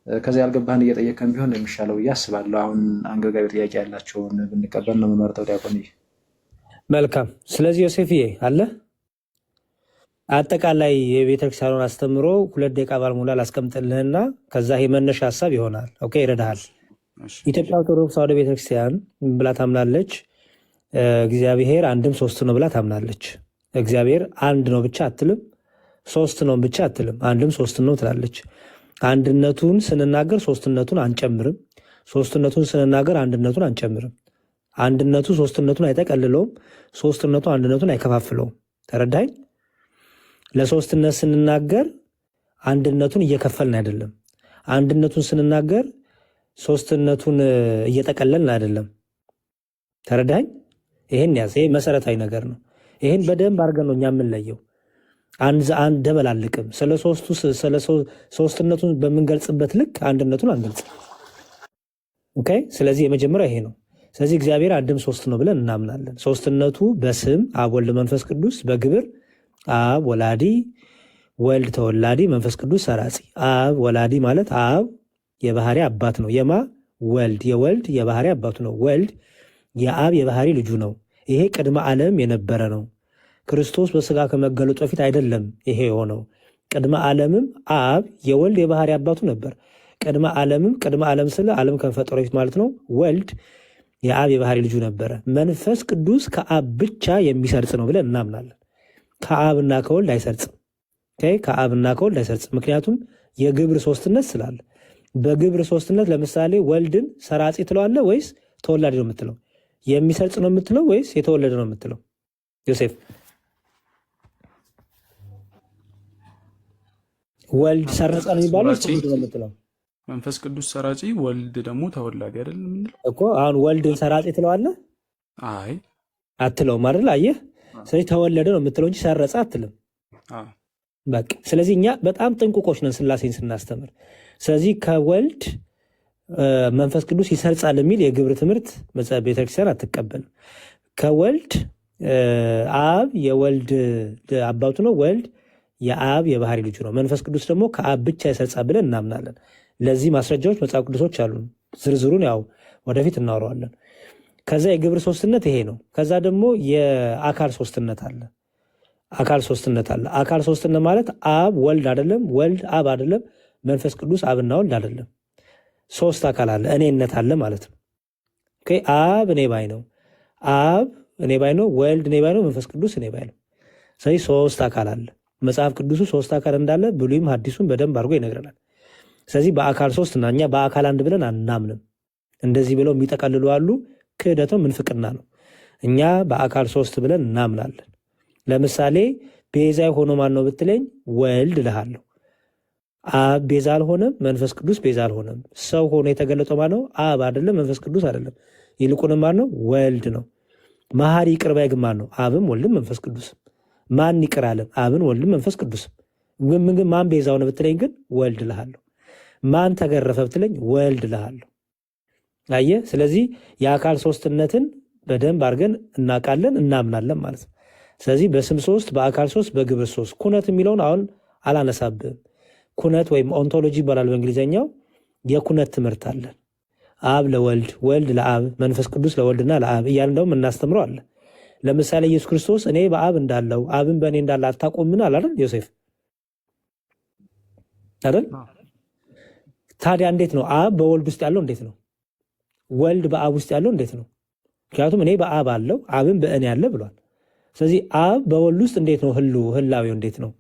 ከዚህ ያልገባህን እየጠየቀን ቢሆን የሚሻለው ብዬ አስባለሁ። አሁን አንገብጋቢ ጥያቄ ያላቸውን ብንቀበል ነው የምመርጠው። ዲያቆን መልካም። ስለዚህ ዮሴፍዬ አለ አጠቃላይ የቤተክርስቲያኑን አስተምሮ 2 ደቂቃ ባልሞላ ላስቀምጥልህና ከዛ የመነሻ ሀሳብ ይሆናል። ኦኬ ይረዳሃል። ኢትዮጵያ ኦርቶዶክስ ተዋሕዶ ቤተክርስቲያን ብላ ታምናለች። እግዚአብሔር አንድም ሶስት ነው ብላ ታምናለች። እግዚአብሔር አንድ ነው ብቻ አትልም፣ ሶስት ነው ብቻ አትልም፣ አንድም ሶስት ነው ትላለች። አንድነቱን ስንናገር ሶስትነቱን አንጨምርም፣ ሶስትነቱን ስንናገር አንድነቱን አንጨምርም። አንድነቱ ሶስትነቱን አይጠቀልለውም፣ ሶስትነቱ አንድነቱን አይከፋፍለውም። ተረዳኝ? ለሶስትነት ስንናገር አንድነቱን እየከፈልን አይደለም፣ አንድነቱን ስንናገር ሶስትነቱን እየጠቀለልን አይደለም። ተረዳኝ? ይሄን ያዝ። ይሄ መሰረታዊ ነገር ነው። ይሄን በደንብ አድርገን ነው እኛ የምንለየው። አንደበላልቅም። ስለ ሶስትነቱን በምንገልጽበት ልክ አንድነቱን አንገልጽም። ኦኬ። ስለዚህ የመጀመሪያው ይሄ ነው። ስለዚህ እግዚአብሔር አንድም ሶስት ነው ብለን እናምናለን። ሶስትነቱ በስም አብ ወልድ መንፈስ ቅዱስ፣ በግብር አብ ወላዲ ወልድ ተወላዲ መንፈስ ቅዱስ ሰራጺ። አብ ወላዲ ማለት አብ የባህሪ አባት ነው። የማ ወልድ የወልድ የባህሪ አባቱ ነው። ወልድ የአብ የባህሪ ልጁ ነው። ይሄ ቅድመ ዓለም የነበረ ነው። ክርስቶስ በስጋ ከመገለጡ በፊት አይደለም ይሄ የሆነው። ቅድመ ዓለምም አብ የወልድ የባህሪ አባቱ ነበር። ቅድመ ዓለም ስለ ዓለም ከመፈጠሩ በፊት ማለት ነው። ወልድ የአብ የባህሪ ልጁ ነበረ። መንፈስ ቅዱስ ከአብ ብቻ የሚሰርጽ ነው ብለን እናምናለን። ከአብና ከወልድ አይሰርጽም። ከአብና ከወልድ አይሰርጽም። ምክንያቱም የግብር ሶስትነት ስላለ። በግብር ሶስትነት ለምሳሌ ወልድን ሰራጺ ትለዋለ ወይስ ተወላጅ ነው የምትለው? የሚሰርጽ ነው የምትለው ወይስ የተወለደ ነው የምትለው? ዮሴፍ ወልድ ሰረጸ ነው የሚባለው ወይስ ተወለደ ነው የምትለው? መንፈስ ቅዱስ ሰራጺ፣ ወልድ ደግሞ ተወላዲ አይደል የምንለው እኮ። አሁን ወልድን ሰራጺ ትለዋለ? አይ አትለውም አይደል? አየህ። ስለዚህ ተወለደ ነው የምትለው እንጂ ሰረጸ አትልም። በቃ ስለዚህ እኛ በጣም ጥንቁቆች ነን ስላሴን ስናስተምር። ስለዚህ ከወልድ መንፈስ ቅዱስ ይሰርጻል የሚል የግብር ትምህርት ቤተክርስቲያን አትቀበልም። ከወልድ አብ የወልድ አባቱ ነው፣ ወልድ የአብ የባህሪ ልጁ ነው። መንፈስ ቅዱስ ደግሞ ከአብ ብቻ ይሰርጻል ብለን እናምናለን። ለዚህ ማስረጃዎች መጽሐፍ ቅዱሶች አሉ። ዝርዝሩን ያው ወደፊት እናወራዋለን። ከዛ የግብር ሶስትነት ይሄ ነው። ከዛ ደግሞ የአካል ሶስትነት አለ። አካል ሶስትነት ማለት አብ ወልድ አይደለም፣ ወልድ አብ አይደለም፣ መንፈስ ቅዱስ አብና ወልድ አይደለም። ሶስት አካል አለ፣ እኔነት አለ ማለት ነው። አብ እኔ ባይ ነው፣ አብ እኔ ባይ ነው፣ ወልድ እኔ ባይ ነው፣ መንፈስ ቅዱስ እኔ ባይ ነው። ስለዚህ ሶስት አካል አለ። መጽሐፍ ቅዱሱ ሶስት አካል እንዳለ ብሉይም ሐዲሱም በደንብ አድርጎ ይነግረናል። ስለዚህ በአካል ሶስት እና እኛ በአካል አንድ ብለን አናምንም። እንደዚህ ብለው የሚጠቀልሉ አሉ። ክህደት ነው፣ ምንፍቅና ነው። እኛ በአካል ሶስት ብለን እናምናለን። ለምሳሌ ቤዛ ሆኖ ማን ነው ብትለኝ ወልድ እልሃለሁ። አብ ቤዛ አልሆነም፣ መንፈስ ቅዱስ ቤዛ አልሆነም። ሰው ሆኖ የተገለጠው ማን ነው? አብ አይደለም፣ መንፈስ ቅዱስ አይደለም። ይልቁንም ማን ነው? ወልድ ነው። መሐሪ ይቅር ባይ ግን ማን ነው? አብም ወልድም መንፈስ ቅዱስም። ማን ይቅር አለን? አብን ወልድም መንፈስ ቅዱስም። ግን ማን ቤዛ ሆነ ብትለኝ ግን ወልድ እልሃለሁ። ማን ተገረፈ ብትለኝ ወልድ እልሃለሁ። አየህ። ስለዚህ የአካል ሶስትነትን በደንብ አድርገን እናውቃለን፣ እናምናለን ማለት ነው። ስለዚህ በስም ሶስት፣ በአካል ሶስት፣ በግብር ሶስት። ኩነት የሚለውን አሁን አላነሳብህም። ኩነት ወይም ኦንቶሎጂ ይባላል በእንግሊዝኛው። የኩነት ትምህርት አለን። አብ ለወልድ፣ ወልድ ለአብ፣ መንፈስ ቅዱስ ለወልድና ለአብ እያልን ደግሞ እናስተምረው አለ። ለምሳሌ ኢየሱስ ክርስቶስ እኔ በአብ እንዳለው አብን በእኔ እንዳለ አታቆምን አላለን ዮሴፍ አይደል? ታዲያ እንዴት ነው አብ በወልድ ውስጥ ያለው? እንዴት ነው ወልድ በአብ ውስጥ ያለው? እንዴት ነው? ምክንያቱም እኔ በአብ አለው አብን በእኔ ያለ ብሏል። ስለዚህ አብ በወልድ ውስጥ እንዴት ነው ህላዌው እንዴት ነው?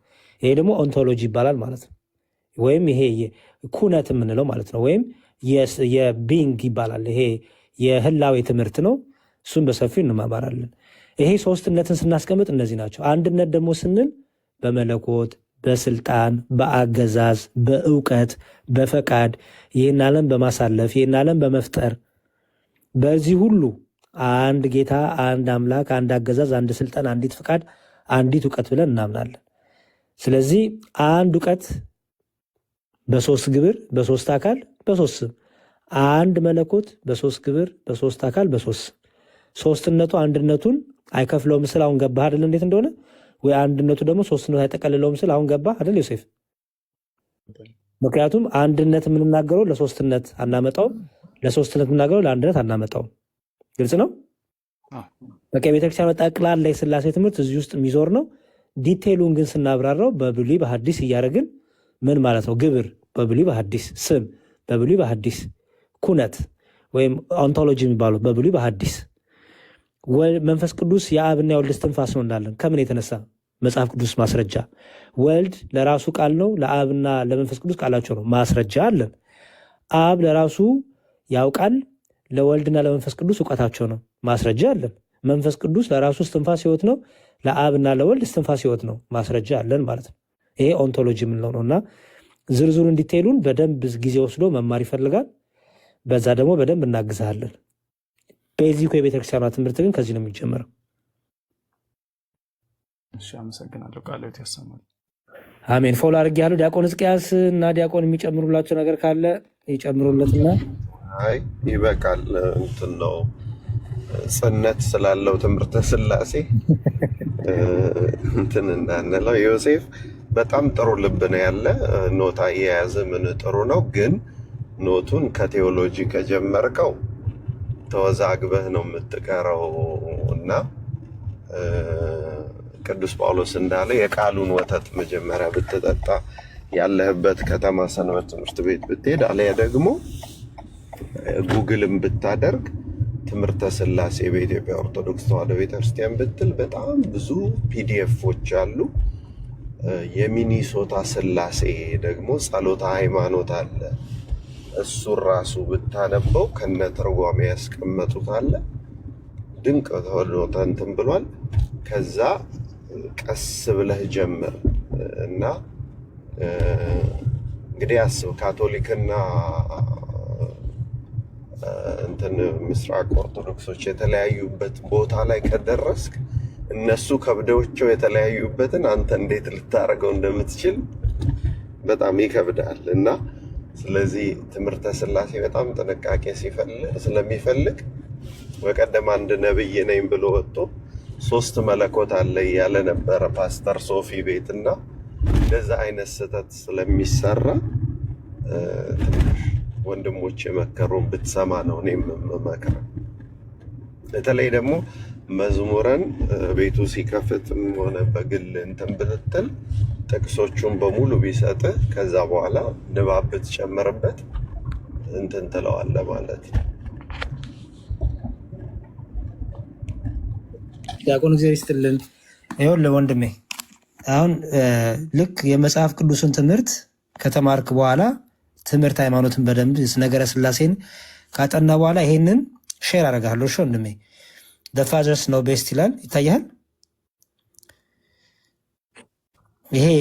ይሄ ደግሞ ኦንቶሎጂ ይባላል ማለት ነው። ወይም ይሄ ኩነት የምንለው ማለት ነው። ወይም የቢንግ ይባላል። ይሄ የህላዌ ትምህርት ነው። እሱም በሰፊው እንማማራለን። ይሄ ሶስትነትን ስናስቀምጥ እነዚህ ናቸው። አንድነት ደግሞ ስንል በመለኮት፣ በስልጣን፣ በአገዛዝ፣ በእውቀት፣ በፈቃድ ይህን ዓለም በማሳለፍ ይህን ዓለም በመፍጠር በዚህ ሁሉ አንድ ጌታ፣ አንድ አምላክ፣ አንድ አገዛዝ፣ አንድ ስልጣን፣ አንዲት ፈቃድ፣ አንዲት እውቀት ብለን እናምናለን። ስለዚህ አንድ እውቀት በሶስት ግብር፣ በሶስት አካል፣ በሶስት ስም፣ አንድ መለኮት በሶስት ግብር፣ በሶስት አካል፣ በሶስት ስም። ሶስትነቱ አንድነቱን አይከፍለውም ምስል አሁን ገባህ አይደል? እንዴት እንደሆነ ወይ አንድነቱ ደግሞ ሶስትነቱ አይጠቀልለውም ምስል አሁን ገባህ አይደል ዮሴፍ? ምክንያቱም አንድነት የምንናገረው ለሶስትነት አናመጣውም፣ ለሶስትነት የምናገረው ለአንድነት አናመጣውም። ግልጽ ነው። በቃ የቤተክርስቲያን ጠቅላላ የሥላሴ ትምህርት እዚህ ውስጥ የሚዞር ነው። ዲቴሉን ግን ስናብራራው በብሉይ በሐዲስ እያደረግን ምን ማለት ነው? ግብር በብሉይ በሐዲስ፣ ስም በብሉይ በሐዲስ፣ ኩነት ወይም ኦንቶሎጂ የሚባለው በብሉይ በሐዲስ። መንፈስ ቅዱስ የአብና የወልድ እስትንፋስ ነው እንዳለን ከምን የተነሳ? መጽሐፍ ቅዱስ ማስረጃ። ወልድ ለራሱ ቃል ነው፣ ለአብና ለመንፈስ ቅዱስ ቃላቸው ነው። ማስረጃ አለን። አብ ለራሱ ያውቃል፣ ለወልድና ለመንፈስ ቅዱስ እውቀታቸው ነው። ማስረጃ አለን። መንፈስ ቅዱስ ለራሱ እስትንፋስ ሕይወት ነው፣ ለአብና ለወልድ እስትንፋስ ሕይወት ነው። ማስረጃ አለን ማለት ነው። ይሄ ኦንቶሎጂ የምንለው ነው እና ዝርዝሩ እንዲቴሉን በደንብ ጊዜ ወስዶ መማር ይፈልጋል። በዛ ደግሞ በደንብ እናግዛለን። ቤዚኩ የቤተክርስቲያኗ ትምህርት ግን ከዚህ ነው የሚጀምረው። እሺ፣ አመሰግናለሁ። ቃልዎት ያሰማል። አሜን። ፎሎ አድርጌ ያለው ዲያቆን ሕዝቅያስ እና ዲያቆን የሚጨምሩላቸው ነገር ካለ ይጨምሩለትና አይ ይበቃል። እንትን ነው ጽነት ስላለው ትምህርተ ሥላሴ እንትን እንዳንለው። ዮሴፍ በጣም ጥሩ ልብ ነው ያለ፣ ኖታ የያዘ ምን ጥሩ ነው። ግን ኖቱን ከቴዎሎጂ ከጀመርከው ተወዛግበህ ነው የምትቀረው እና ቅዱስ ጳውሎስ እንዳለ የቃሉን ወተት መጀመሪያ ብትጠጣ ያለህበት ከተማ ሰንበት ትምህርት ቤት ብትሄድ አለያ ደግሞ ጉግልም ብታደርግ ትምህርተ ሥላሴ በኢትዮጵያ ኦርቶዶክስ ተዋሕዶ ቤተክርስቲያን ብትል በጣም ብዙ ፒዲኤፎች አሉ። የሚኒሶታ ሥላሴ ደግሞ ጸሎተ ሃይማኖት አለ። እሱን ራሱ ብታነበው ከነ ትርጓሜ ያስቀመጡት አለ። ድንቅ ተወዶ እንትን ብሏል። ከዛ ቀስ ብለህ ጀምር እና እንግዲህ አስብ ካቶሊክና እንትን ምስራቅ ኦርቶዶክሶች የተለያዩበት ቦታ ላይ ከደረስክ እነሱ ከብደውቸው የተለያዩበትን አንተ እንዴት ልታደርገው እንደምትችል በጣም ይከብዳል። እና ስለዚህ ትምህርተ ሥላሴ በጣም ጥንቃቄ ስለሚፈልግ በቀደም አንድ ነብይ ነኝ ብሎ ወጥቶ 3 መለኮት አለ እያለ ነበረ ፓስተር ሶፊ ቤት እና እንደዛ አይነት ስህተት ስለሚሰራ ትንሽ ወንድሞች የመከሩን ብትሰማ ነው እኔም የምመክረው። በተለይ ደግሞ መዝሙረን ቤቱ ሲከፍትም ሆነ በግል እንትን ብትል ጥቅሶቹን በሙሉ ቢሰጥህ ከዛ በኋላ ንባብ ብትጨምርበት እንትን ትለዋለህ ማለት ነው። ዲያቆን እግዚአብሔር ይስጥልን። ይኸውልህ ወንድሜ አሁን ልክ የመጽሐፍ ቅዱስን ትምህርት ከተማርክ በኋላ ትምህርት ሃይማኖትን በደንብ ነገረ ሥላሴን ካጠና በኋላ ይሄንን ሼር አደርጋለሁ። እሺ ወንድሜ ፋዘርስ ነው ቤስት ይላል፣ ይታያል ይሄ